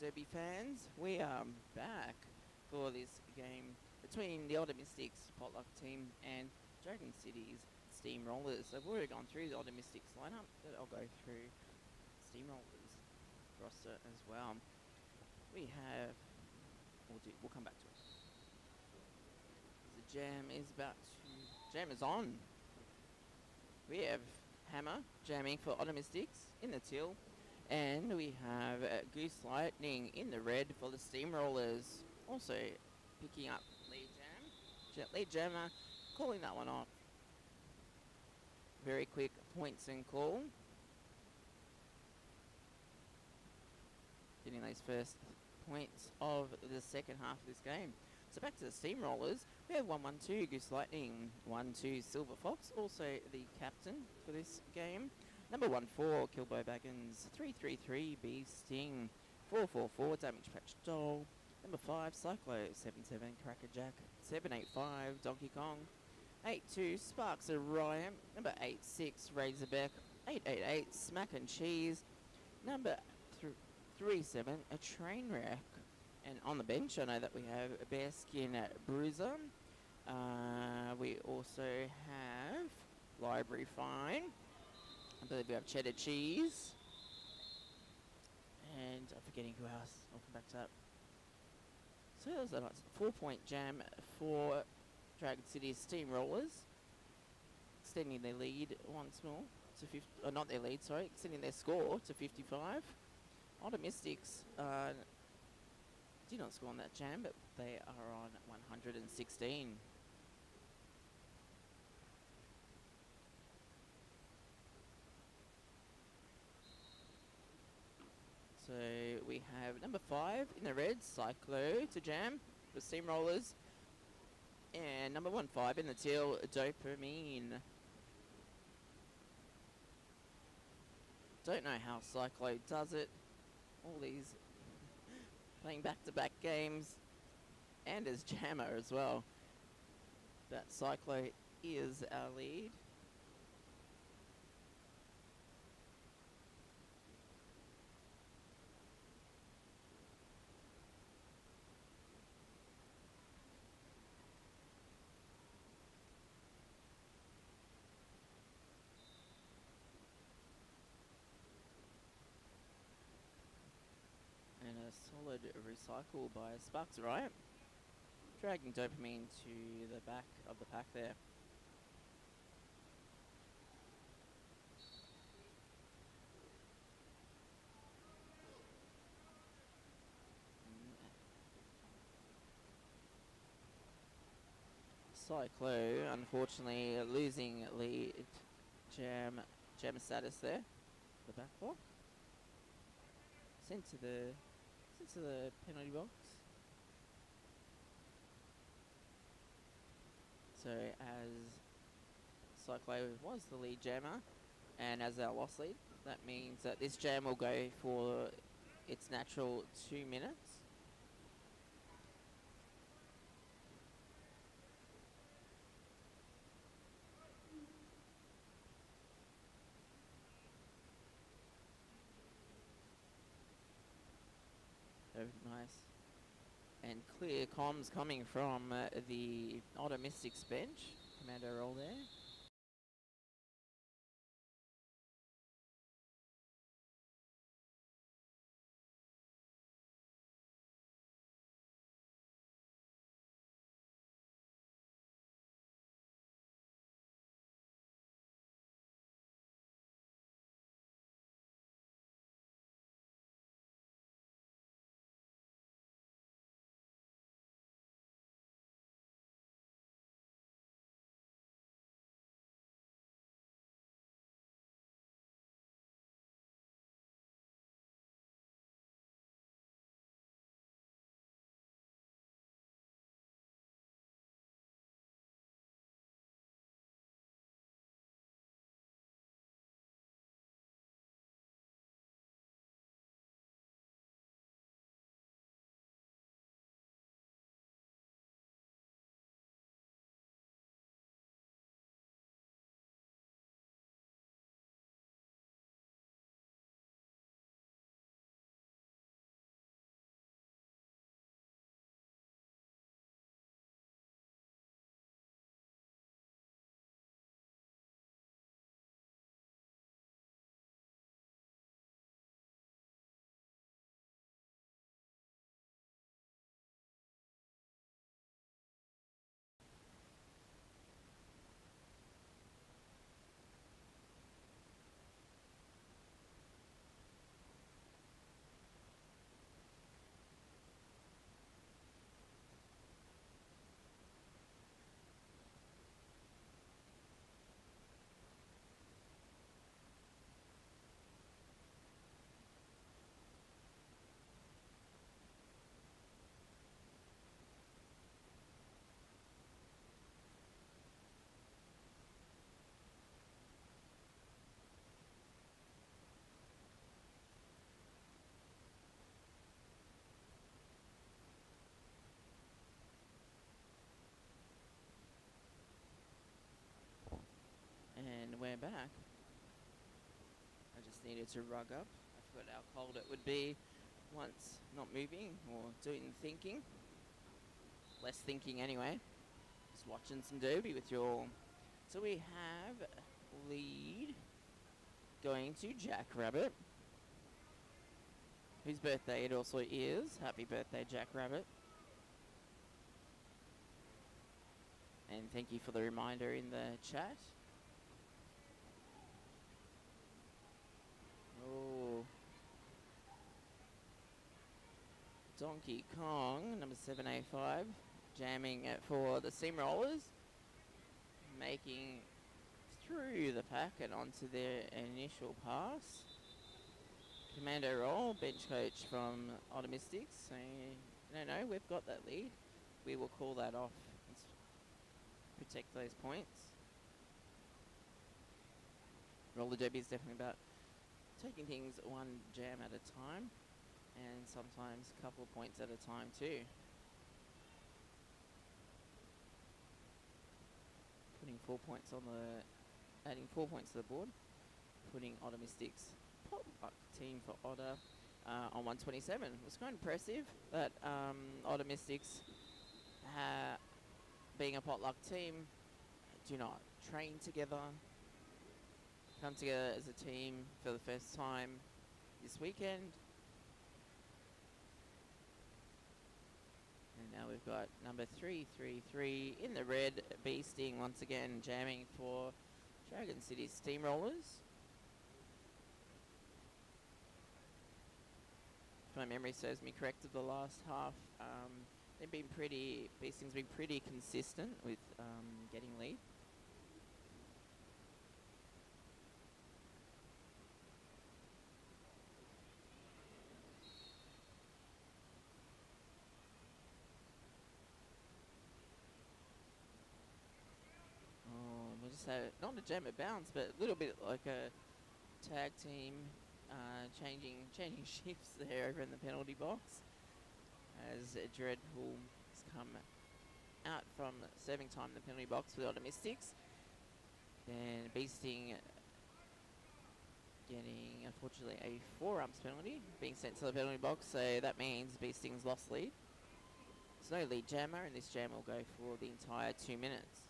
Derby fans, we are back for this game between the OTTAmystics potluck team and Dragon City's Steamrollers. I've already gone through the OTTAmystics lineup, but I'll go through Steamrollers roster as well. We have, we'll come back to it. The jam is on. We have Hammer jamming for OTTAmystics in the teal. And we have Goose Lightning in the red for the Steamrollers. Also picking up lead jammer, calling that one off. Very quick points and call. Getting those first points of the second half of this game. So back to the Steamrollers. We have 1-1-2 Goose Lightning, 1-2 Silver Fox, also the captain for this game. Number 1-4 Kilbo Baggins, 3-3-3 Bee Sting, 4-4-4 Damage Patch Doll. Number 5 Cyclo, 7-7 Crackerjack, 7-8-5 Donkey Kong, 8-2 Sparks Orion. Number 8-6 Razorback, 8-8-8 Smack and Cheese. Number 3-7 a Trainwreck. And on the bench, I know that we have Bearskin Bruiser. We also have Library Fine. I believe we have Cheddar Cheese. And I'm forgetting who else. I'll come back to that. So that was a nice 4-point jam for Dragon City Steamrollers. Extending their lead once more to not their lead, sorry. Extending their score to 55. OTTAmystics did not score on that jam, but they are on 116. So we have number 5 in the red, Cyclo to jam for Steamrollers. And number 1-5 in the teal, Dopamine. Don't know how Cyclo does it. All these playing back-to-back games and as jammer as well. That Cyclo is our lead. And a solid recycle by Sparks Riot. Dragging Dopamine to the back of the pack there. Cyclo, unfortunately, losing lead jam status there. The back block. Sent to the penalty box. So as Cyclo was the lead jammer, and as our loss lead, that means that this jam will go for its natural 2 minutes. Very nice. And clear comms coming from the OTTAmystics bench. Commando roll there. we're back. I just needed to rug up. I forgot how cold it would be once not moving or doing thinking. Less thinking anyway. Just watching some derby with you all. So we have lead going to Jackrabbit, whose birthday it also is. Happy birthday, Jackrabbit. And thank you for the reminder in the chat. Oh. Donkey Kong, number 785, jamming it for the Steamrollers, making through the pack and onto their initial pass. Commando roll, bench coach from OTTAmystics saying, no, we've got that lead. We will call that off and protect those points. Roller derby is definitely about taking things one jam at a time, and sometimes a couple of points at a time too. Putting 4 points on the, adding 4 points to the board, putting OTTAmystics potluck team for Otta on 127. It was quite impressive that OTTAmystics, being a potluck team, do not train together, come together as a team for the first time this weekend. And now we've got number 333 in the red, beasting once again, jamming for Dragon City Steamrollers. If my memory serves me correct, of the last half, they've been beasting's been pretty consistent with getting lead. We'll just have, not a jam at bounce, but a little bit like a tag team, changing shifts there over in the penalty box, as Dreadpool has come out from serving time in the penalty box with OTTAmystics. Then Beasting getting, unfortunately, a 4-umps penalty, being sent to the penalty box, so that means Beasting's lost lead. There's no lead jammer, and this jam will go for the entire 2 minutes.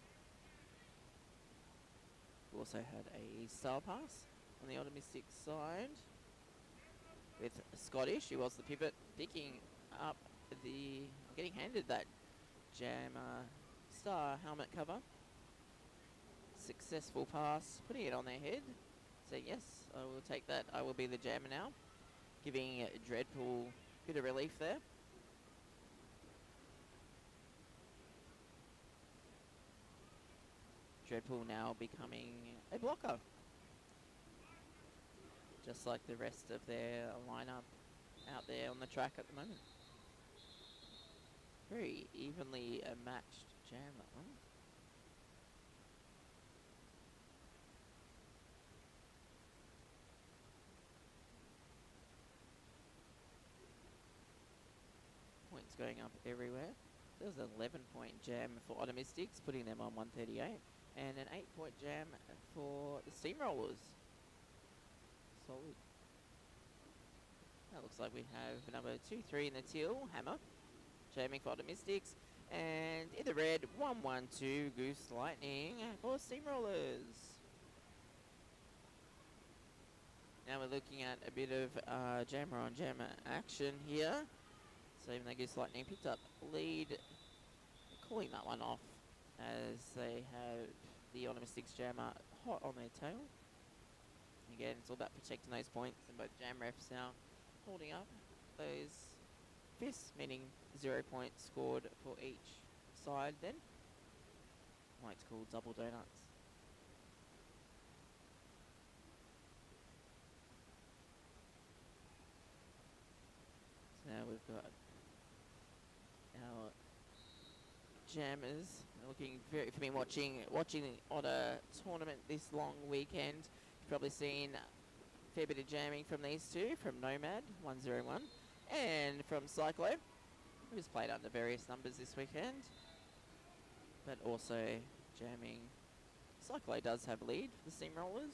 We also had a star pass on the OTTAmystics side with Scottish, who was the pivot, picking up getting handed that jammer star helmet cover. Successful pass, putting it on their head. So yes, I will take that. I will be the jammer now, giving Dreadpool a bit of relief there. Dreadpool now becoming a blocker, just like the rest of their lineup out there on the track at the moment. Very evenly matched jam, that one. Points going up everywhere. There's an 11-point jam for OTTAmystics, putting them on 138. And an 8-point jam for the Steamrollers. Solid. That looks like we have number 2-3 in the teal, Hammer, jamming for OTTAmystics. And in the red, 1-1-2, Goose Lightning for Steamrollers. Now we're looking at a bit of jammer on jammer action here. So even though Goose Lightning picked up lead, calling that one off, as they have the OTTAmystics jammer hot on their tail. Again, it's all about protecting those points, and both jam refs now holding up those fists, meaning 0 points scored for each side then. Why it's called double donuts. So now we've got our jammers looking very, if you've been watching the Otta tournament this long weekend, you've probably seen a fair bit of jamming from these two, from Nomad 101 and from Cyclo, who's played under various numbers this weekend, but also jamming Cyclo does have lead for the Steamrollers.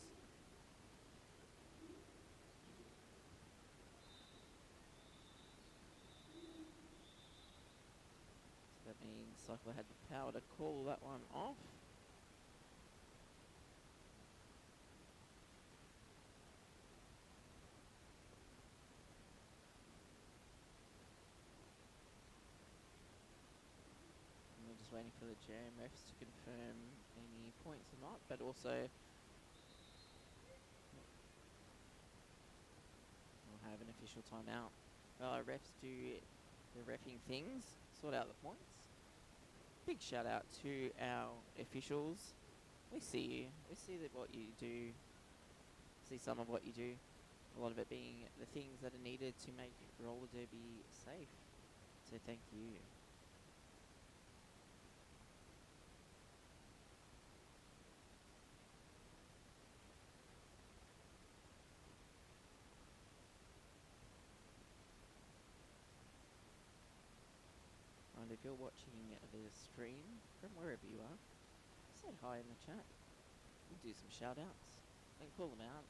So that means Cyclo had the power to call that one off. We're just waiting for the jam refs to confirm any points or not, but also we'll have an official timeout. Well, our refs do the reffing things, sort out the points. Big shout out to our officials. We see you. We see that what you do. See some of what you do. A lot of it being the things that are needed to make roller derby safe. So thank you. And if you're watching the stream from wherever you are, say hi in the chat. We'll do some shout outs and call them out.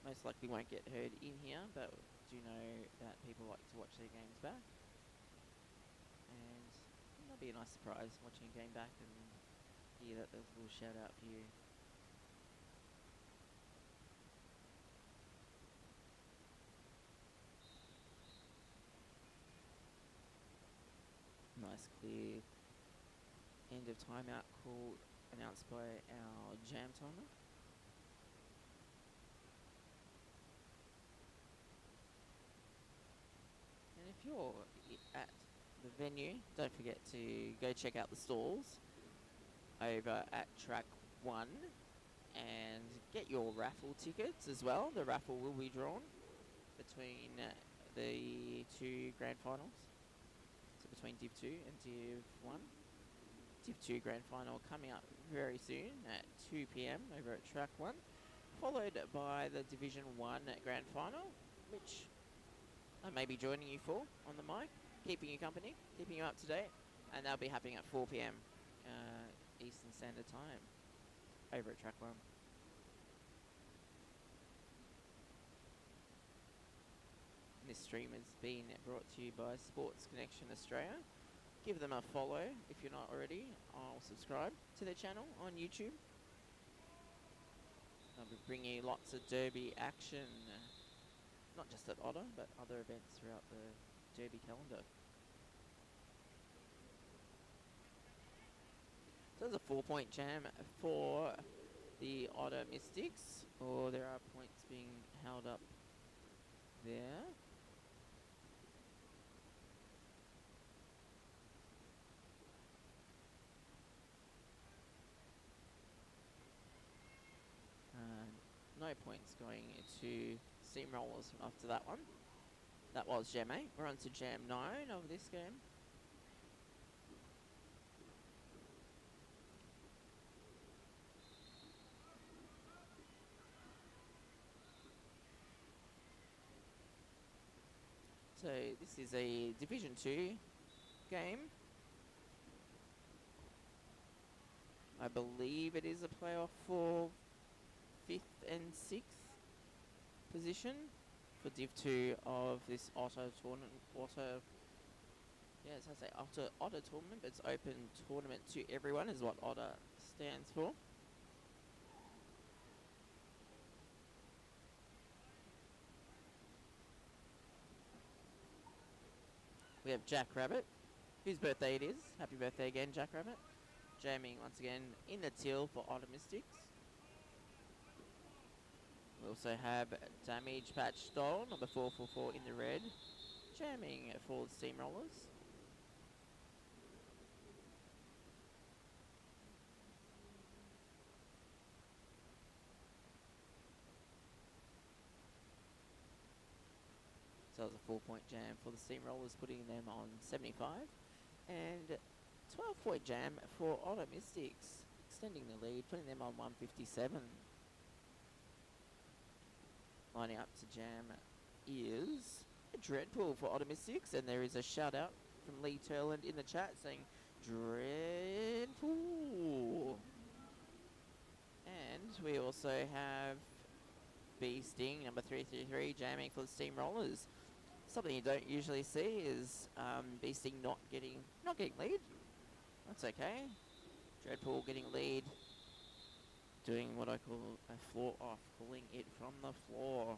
Most likely won't get heard in here, but do know that people like to watch their games back. And that'll be a nice surprise watching a game back and hear that there's a little shout out for you. Nice clear end of timeout call announced by our jam timer. And if you're at the venue, don't forget to go check out the stalls over at track 1 and get your raffle tickets as well. The raffle will be drawn between the two grand finals. So between Div 2 and Div 1. Div 2 grand final coming up very soon at 2 p.m. over at track 1. Followed by the Division 1 grand final, which I may be joining you for on the mic, keeping you company, keeping you up to date. And that'll be happening at 4 p.m. Eastern Standard Time over at track 1. This stream has been brought to you by Sports Connection Australia. Give them a follow if you're not already. I'll subscribe to their channel on YouTube. I'll be bringing you lots of derby action, not just at Otta, but other events throughout the derby calendar. So there's a 4-point jam for the OTTAmystics, or there are points being held up there. No points going to Steamrollers after that one. That was Jam 8. We're on to Jam 9 of this game. So this is a Division 2 game. I believe it is a playoff for 5th and 6th position for Div 2 of this Otta tournament. Yes, I say Otta tournament, but it's open tournament to everyone is what Otta stands for. We have Jack Rabbit, whose birthday it is. Happy birthday again, Jack Rabbit. Jamming once again in the till for OTTAmystics. We also have Damage Patch Stole, number 444 in the red, jamming for the Steamrollers. So it was a 4-point jam for the Steamrollers, putting them on 75. And 12-point jam for OTTAmystics, extending the lead, putting them on 157. Lining up to jam is a Dreadpool for OTTAmystics, and there is a shout out from Lee Turland in the chat saying Dreadpool. And we also have B Sting number 333 jamming for the Steamrollers. Something you don't usually see is B Sting not getting lead. That's okay. Dreadpool getting lead. Doing what I call a floor off, pulling it from the floor.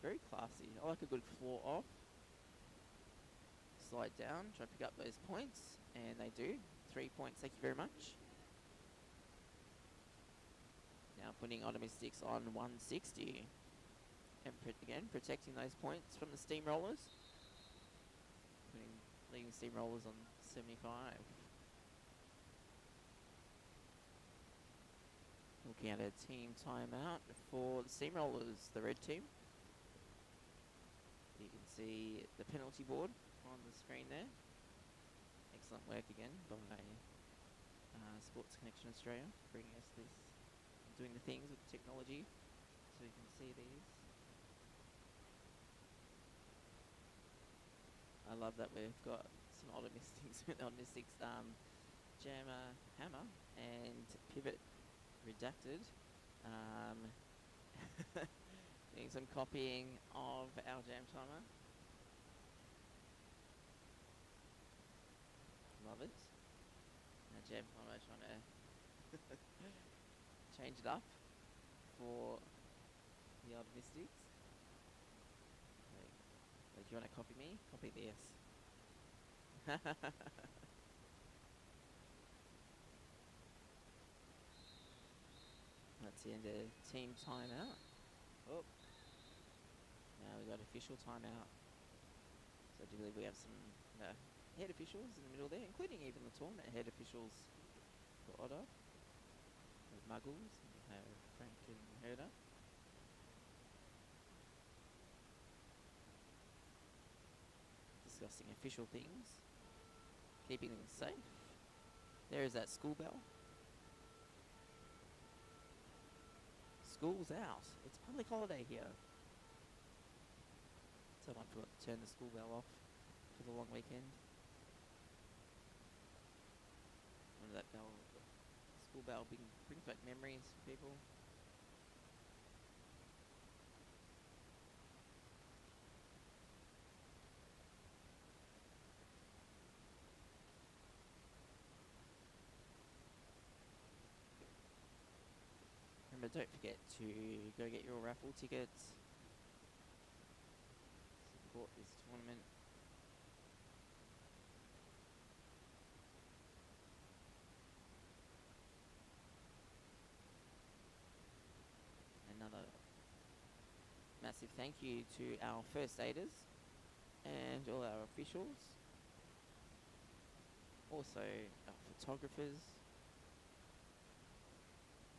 Very classy. I like a good floor off. Slide down, try to pick up those points, and they do. 3 points, thank you very much. Now putting OTTAmystics on 160. And again, protecting those points from the Steamrollers. Leading Steamrollers on 75. Looking at a team timeout for the Steamrollers, the red team. You can see the penalty board on the screen there. Excellent work again by Sports Connection Australia, bringing us this, doing the things with technology so you can see these. I love that we've got some OTTAmystics jammer hammer and pivot redacted. Doing some copying of our jam timer. Love it. Now jam timer trying to change it up for the OTTAmystics. Do you want to copy me? Copy this. That's the end of team timeout. Oh. Now we've got official timeout. So I do believe we have some head officials in the middle there, including even the tournament head officials for Otta. We have Muggles, we have Frank and Herder. Discussing official things, keeping things safe. There is that school bell. School's out. It's public holiday here. Someone forgot to turn the school bell off for the long weekend. Remember that bell? The school bell brings back memories for people. Remember, don't forget to go get your raffle tickets. Support this tournament. Another massive thank you to our first aiders and all our officials. Also our photographers.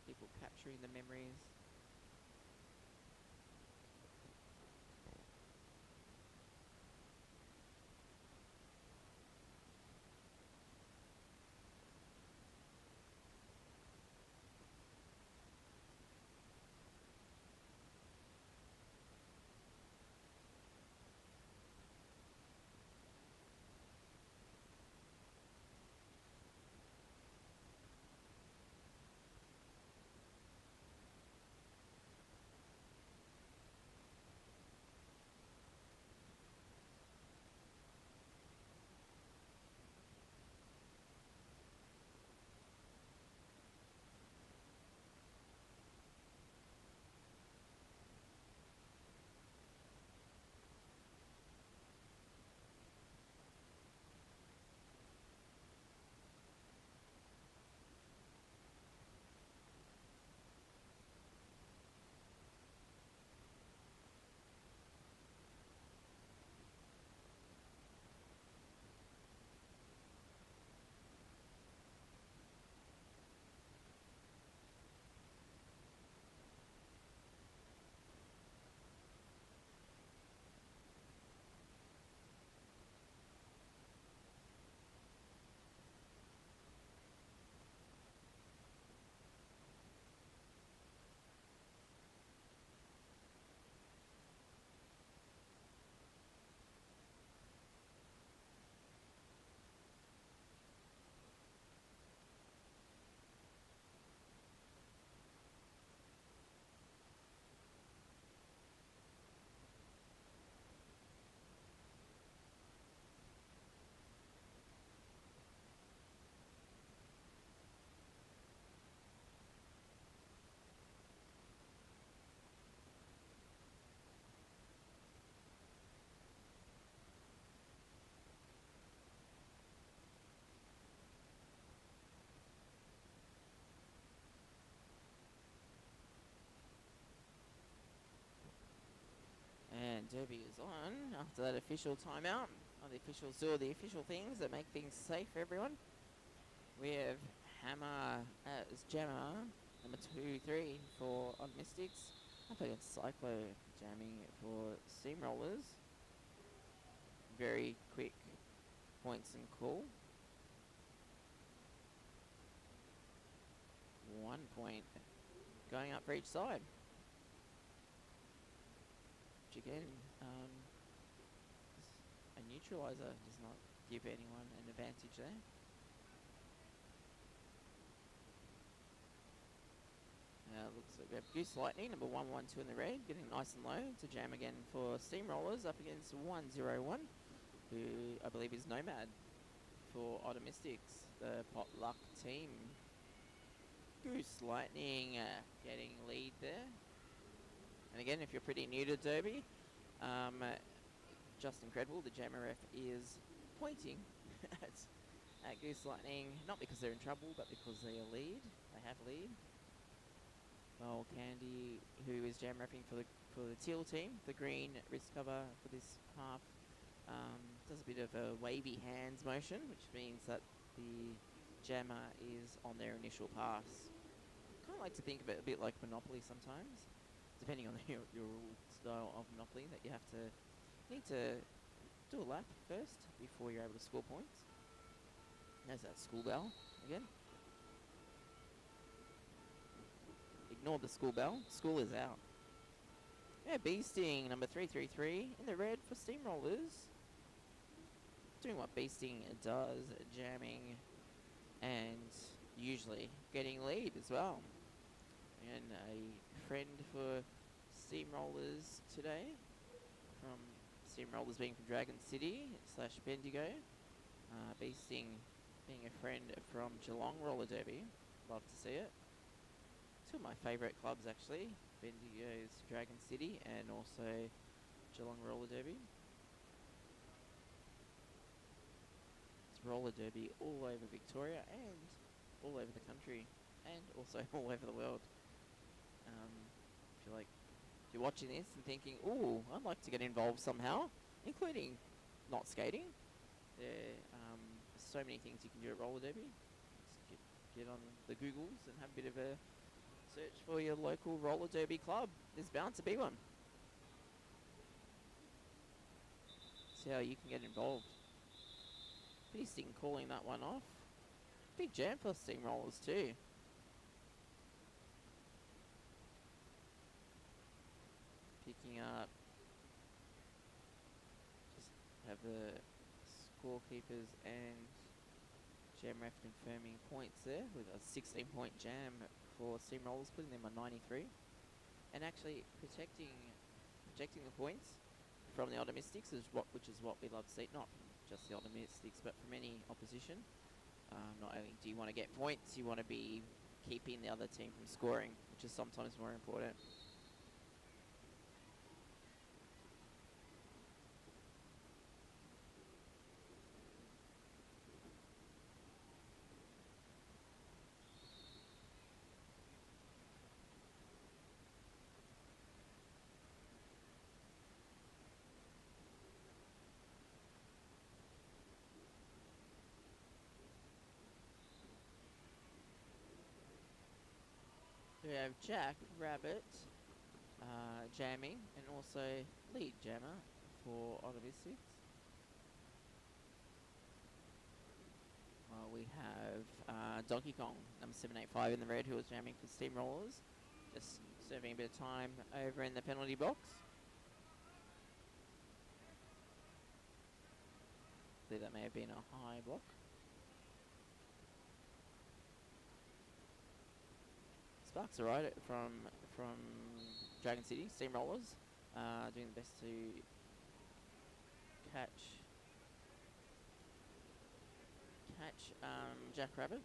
People capturing the memories. Derby is on after that official timeout. The officials do all the official things that make things safe for everyone. We have Hammer as jammer, number 2-3 for OTTAmystics. Up against Cyclo jamming for Steamrollers. Very quick points and call. 1 point going up for each side. Which again, a neutralizer does not give anyone an advantage there. Looks like we have Goose Lightning, number 112 in the red, getting nice and low to jam again for Steamrollers up against 101, who I believe is Nomad for OTTAmystics, the potluck team. Goose Lightning getting lead there. And again, if you're pretty new to Derby, just incredible. The jammer ref is pointing at Goose Lightning, not because they're in trouble, but because they are lead. They have lead. Well, Candy, who is jam refing for the teal team, the green wrist cover for this half, does a bit of a wavy hands motion, which means that the jammer is on their initial pass. Kind of like to think of it a bit like Monopoly sometimes, depending on your rule style of Monopoly, that you need to do a lap first before you're able to score points. There's that school bell again. Ignore the school bell. School is out. Yeah, Bee Sting, number 333 in the red for Steamrollers. Doing what Bee Sting does, jamming and usually getting lead as well. And a friend for Steamrollers today, from Steamrollers being from Dragon City / Bendigo. Bee Sting being a friend from Geelong Roller Derby. Love to see it. Two of my favourite clubs actually, Bendigo's Dragon City and also Geelong Roller Derby. It's roller derby all over Victoria and all over the country and also all over the world. If you're watching this and thinking, ooh, I'd like to get involved somehow, including not skating. There are so many things you can do at roller derby. Just get on the Googles and have a bit of a search for your local roller derby club. There's bound to be one. See how you can get involved. Bee Sting calling that one off. Big jam for Steamrollers too. Picking up. Just have the scorekeepers and jam ref confirming points there with a 16-point jam for Steamrollers, putting them on 93, and actually projecting the points from the OTTAmystics, which is what we love to see, not just the OTTAmystics, but from any opposition. Not only do you want to get points, you want to be keeping the other team from scoring, which is sometimes more important. We have Jack Rabbit jamming and also lead jammer for OTTAmystics. We have Donkey Kong, number 785 in the red, who was jamming for Steamrollers. Just serving a bit of time over in the penalty box. I believe that may have been a high block. Sparks are right from Dragon City, Steamrollers, doing the best to catch Jack Rabbit.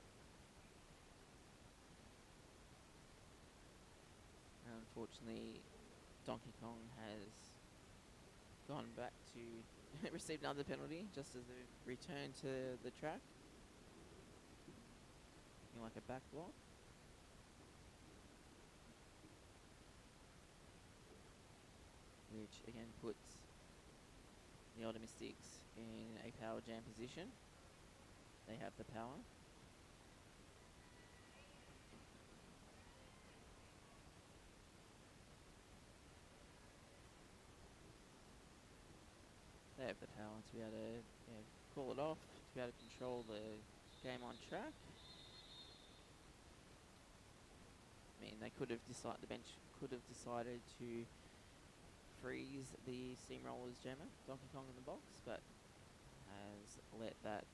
Unfortunately, Donkey Kong has gone back to receive another penalty just as they return to the track. Looking like a back block. Which again puts the OTTAmystics in a power jam position. They have the power. They have the power to be able to call it off, to be able to control the game on track. I mean, they could have decided, the bench could have decided to freeze the Steamrollers jammer, Donkey Kong in the box, but has let that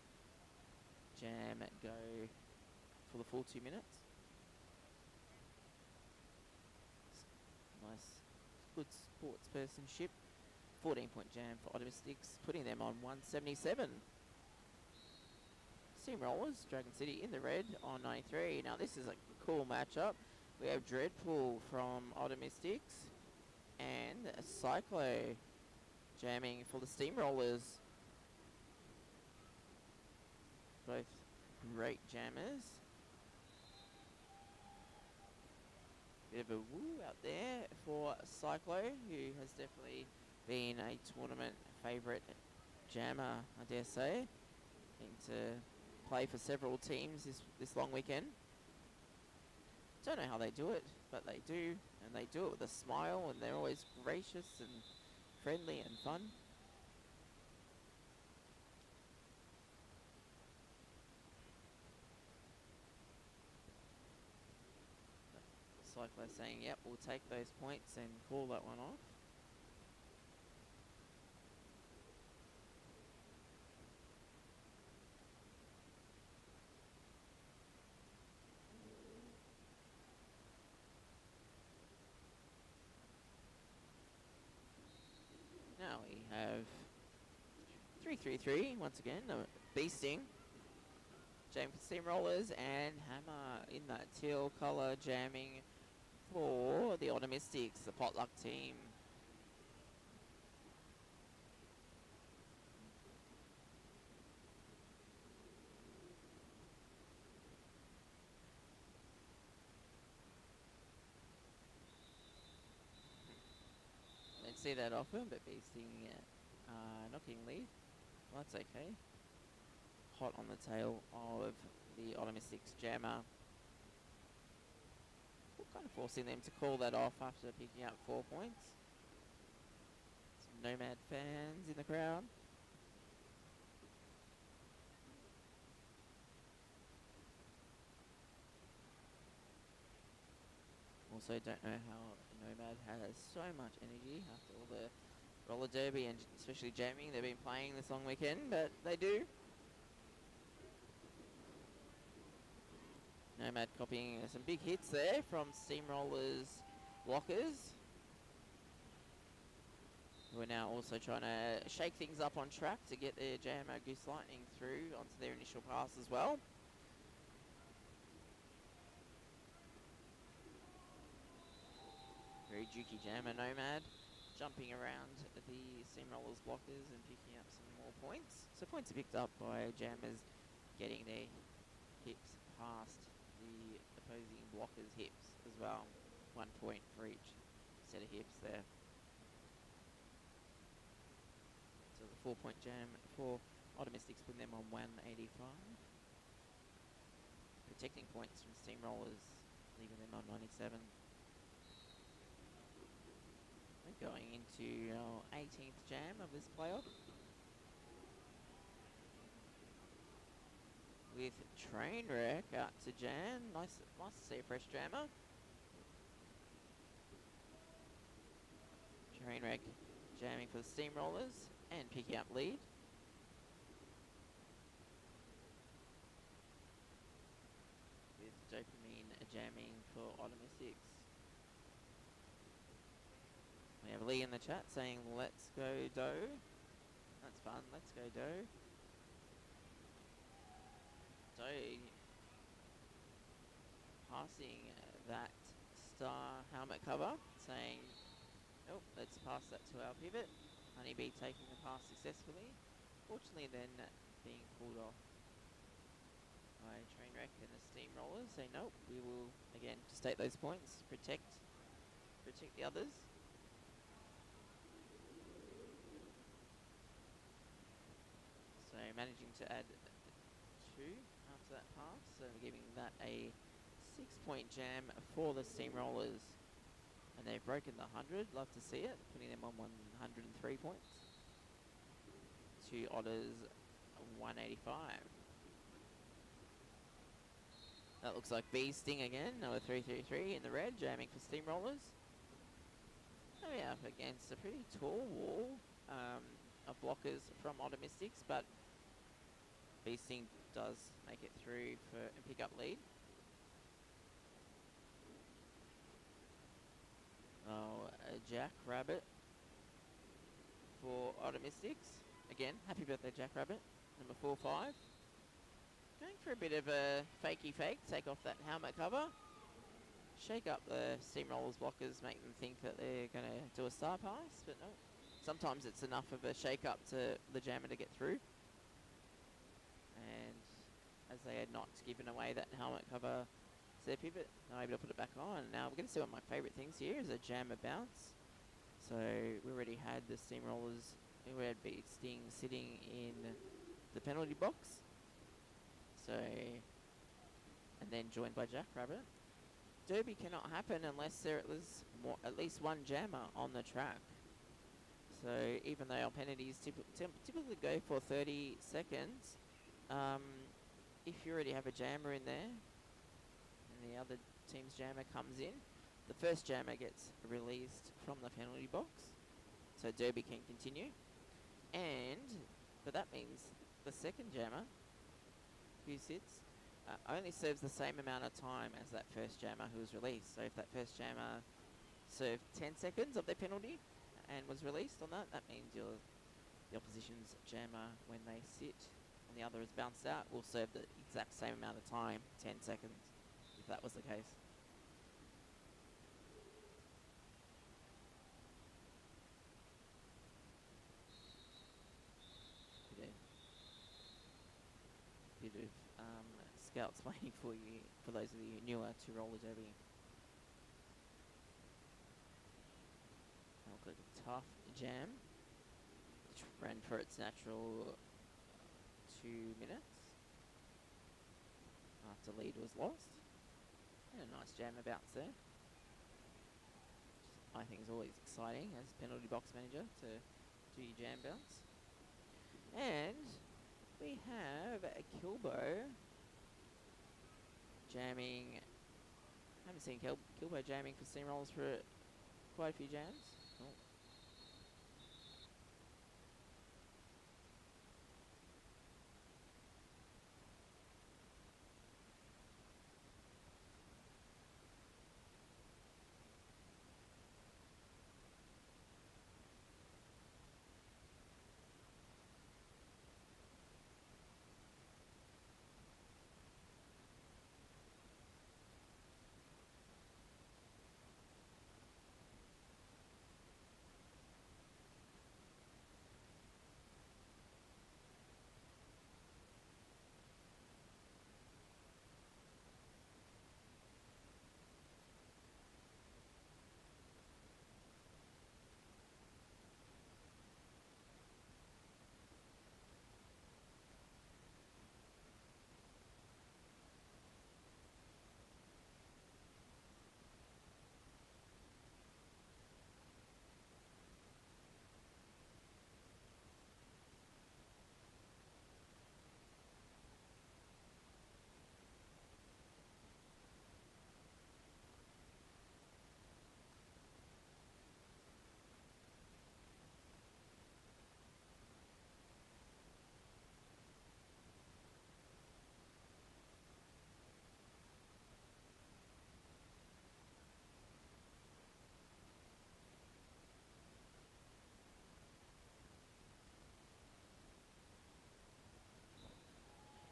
jam go for the full 2 minutes. Nice, good sportspersonship. 14-point jam for OTTAmystics, putting them on 177. Steamrollers, Dragon City in the red on 93. Now this is a cool matchup. We have Dreadpool from OTTAmystics and Cyclo jamming for the Steamrollers. Both great jammers. Bit of a woo out there for Cyclo, who has definitely been a tournament favourite jammer, I dare say. Getting to play for several teams this long weekend. Don't know how they do it, but they do, and they do it with a smile, and they're always gracious and friendly and fun. Cyclo saying, yep, we'll take those points and call that one off. Now we have 3-3-3 once again, beasting. Jamming for Steamrollers and Hammer in that teal colour jamming for the OTTAmystics, the potluck team. Don't see that often, but beasting knocking lead. Well, that's okay. Hot on the tail of the OTTAmystics jammer. We're kind of forcing them to call that off after picking up 4 points. Some Nomad fans in the crowd. Also don't know how Nomad has so much energy after all the roller derby and especially jamming they've been playing this long weekend, but they do. Nomad copying some big hits there from Steamrollers blockers, who are now also trying to shake things up on track to get their jammer Goose Lightning through onto their initial pass as well. Very jukey jammer Nomad, jumping around the Steamrollers blockers and picking up some more points. So points are picked up by jammers getting their hips past the opposing blockers' hips as well. 1 point for each set of hips there. So the 4-point jam for OTTAmystics, putting them on 185. Protecting points from Steamrollers, leaving them on 97. We're going into our 18th jam of this playoff, with Trainwreck out to jam. Nice to see a fresh jammer. Trainwreck jamming for the Steamrollers and picking up lead. With Dopamine jamming for OTTAmystics. We have Lee in the chat saying, let's go Doe. That's fun, let's go Doe. Doe passing that star helmet cover, saying, oh, let's pass that to our pivot. Honeybee taking the pass successfully. Fortunately then being pulled off by Trainwreck and the Steamrollers. Say, nope, we will, again, just take those points, protect the others. managing to add 2 after that pass, so giving that a 6-point jam for the Steamrollers. And they've broken the 100, love to see it, putting them on 103 points to Otta's 185. That looks like Bee Sting again, number 333 in the red, jamming for Steamrollers. Coming up against a pretty tall wall of blockers from OTTAmystics, but Bee Sting does make it through and pick up lead. Oh, a Jack Rabbit for OTTAmystics. Again, happy birthday, Jack Rabbit. Number 45. Going for a bit of a fakey fake, take off that helmet cover. Shake up the Steamrollers blockers, make them think that they're going to do a star pass, but no. Sometimes it's enough of a shake up to the jammer to get through. And as they had not given away that helmet cover to their pivot, they're able to put it back on. Now we're going to see one of my favourite things here is a jammer bounce. So we already had the Steamrollers, we had Bee Sting sitting in the penalty box. So, and then joined by Jack Rabbit. Derby cannot happen unless there is at least one jammer on the track. So even though our penalties typically go for 30 seconds, if you already have a jammer in there and the other team's jammer comes in, the first jammer gets released from the penalty box, so Derby can continue. But that means the second jammer who sits only serves the same amount of time as that first jammer who was released. So if that first jammer served 10 seconds of their penalty and was released on that, that means the opposition's jammer, when they sit and the other is bounced out, will serve the exact same amount of time, 10 seconds, if that was the case. Bit of scouts waiting for you, for those of you newer to roller derby. Look like a tough jam, which ran for its natural 2 minutes after lead was lost. And a nice jammer bounce there. I think is always exciting as penalty box manager to do your jam bounce. And we have a Kilbo jamming. I haven't seen Kilbo jamming for Steamrollers for quite a few jams. Oh.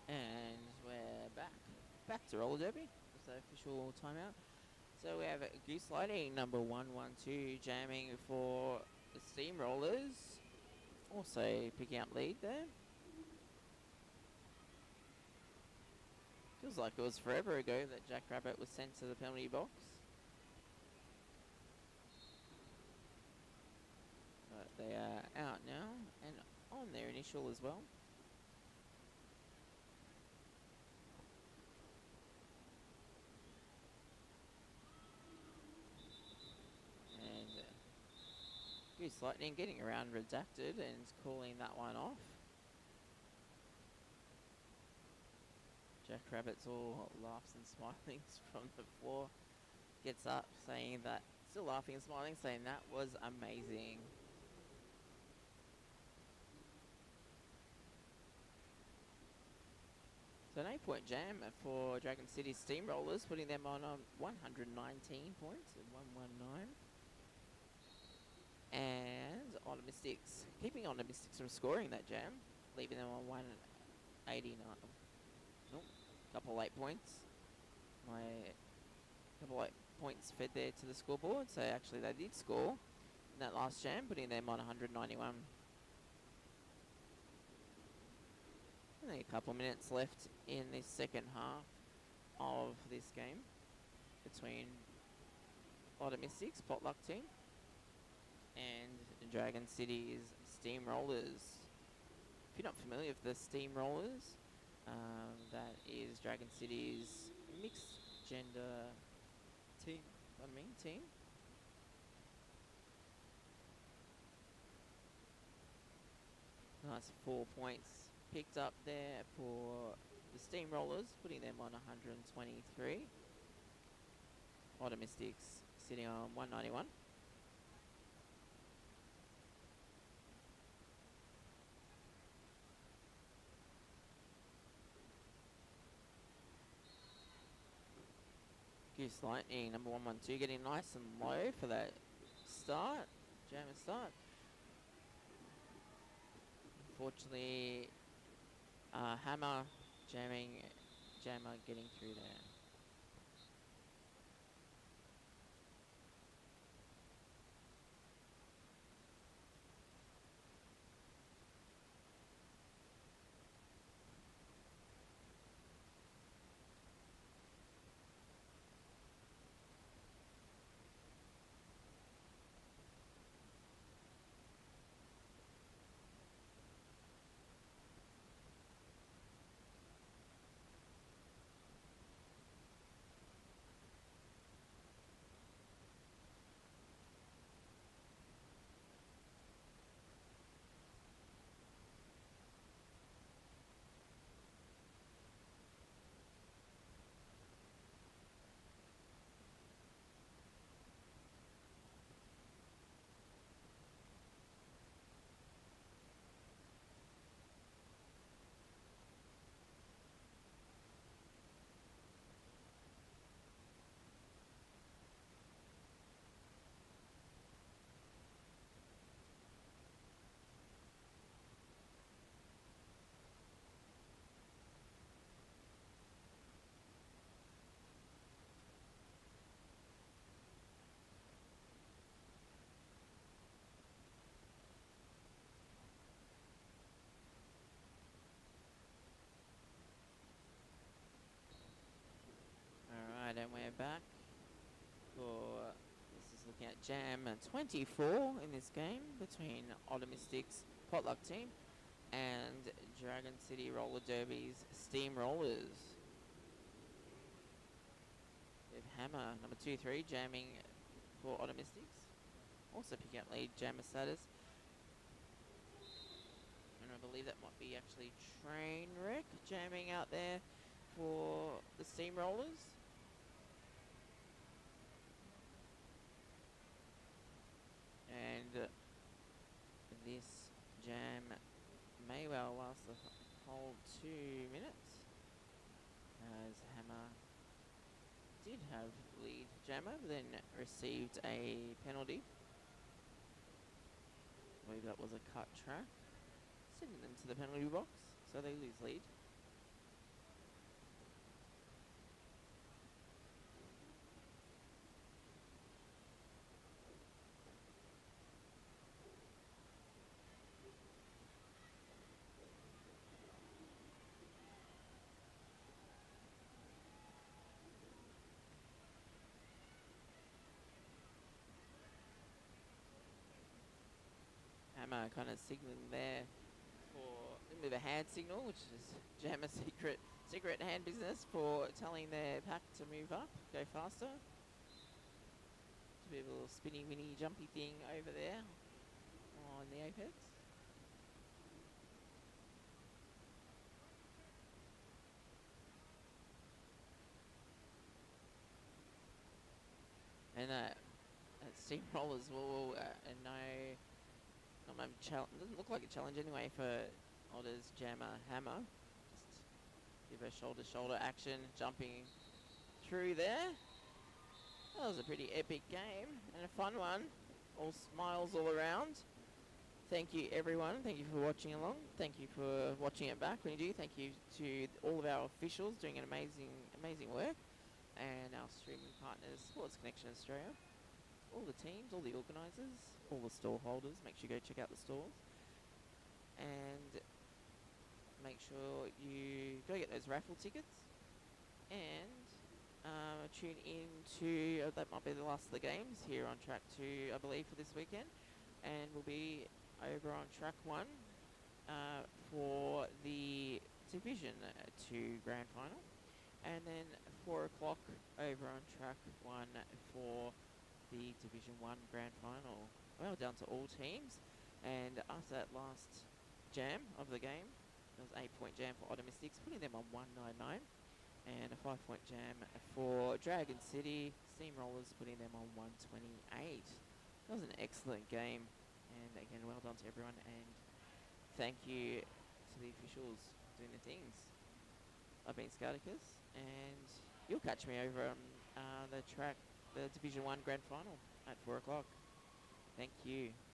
And we're back to roller derby. It's the official timeout. So we have Goose Lighting, number 112, jamming for the Steamrollers. Also picking up lead there. Feels like it was forever ago that Jack Rabbit was sent to the penalty box. But they are out now and on their initial as well. Goose Lightning getting around Redacted and calling that one off. Jackrabbit's all laughs and smiling from the floor. Gets up saying that, still laughing and smiling, saying that was amazing. So an 8-point jam for Dragon City Steamrollers, putting them on 119 points at 119. And OTTAmystics, keeping OTTAmystics from scoring that jam, leaving them on 189. Nope, couple 8 points. Couple 8 points fed there to the scoreboard, so actually they did score in that last jam, putting them on 191. Only a couple of minutes left in this second half of this game between OTTAmystics Potluck team and Dragon City's Steamrollers. If you're not familiar with the Steamrollers, that is Dragon City's mixed gender team. Nice 4 points picked up there for the Steamrollers, putting them on 123. OTTAmystics sitting on 191. Goose Lightning, number 112, getting nice and low for that start, jam and start. Unfortunately, Jammer getting through there. Alright, and we're back for, this is looking at jam 24 in this game between OTTAmystics Potluck team and Dragon City Roller Derby's Steamrollers. With Hammer, number 2-3, jamming for OTTAmystics. Also picking up lead jammer status. And I believe that might be actually Trainwreck jamming out there for the Steamrollers. And this jam may well last the whole 2 minutes, as Hammer did have lead jammer, but then received a penalty. I believe that was a cut track, sending them to the penalty box, so they lose lead. Hammer kind of signaling there for a bit of a hand signal, which is Jammer's secret hand business for telling their pack to move up, go faster. A bit of a little spinny, winny, jumpy thing over there in the apex. And steamrollers will not maybe doesn't look like a challenge anyway for Otta's Jammer Hammer. Just give her shoulder action, jumping through there. That was a pretty epic game and a fun one. All smiles all around. Thank you everyone. Thank you for watching along. Thank you for watching it back when you do. Thank you to all of our officials doing an amazing work. And our streaming partners, Sports Connection Australia. All the teams, all the organisers, all the store holders. Make sure you go check out the stores. And make sure you go get those raffle tickets. And tune in to, that might be the last of the games here on track 2, I believe, for this weekend. And we'll be over on track 1 for the Division 2 Grand Final. And then 4 o'clock over on track 1 for the Division 1 Grand Final. Well, down to all teams. And after that last jam of the game, there was an 8-point jam for OTTAmystics, putting them on 199. And a 5-point jam for Dragon City Steamrollers, putting them on 128. That was an excellent game. And again, well done to everyone. And thank you to the officials doing the things. I've been Scarticus, and you'll catch me over on the Division 1 Grand Final at 4 o'clock. Thank you.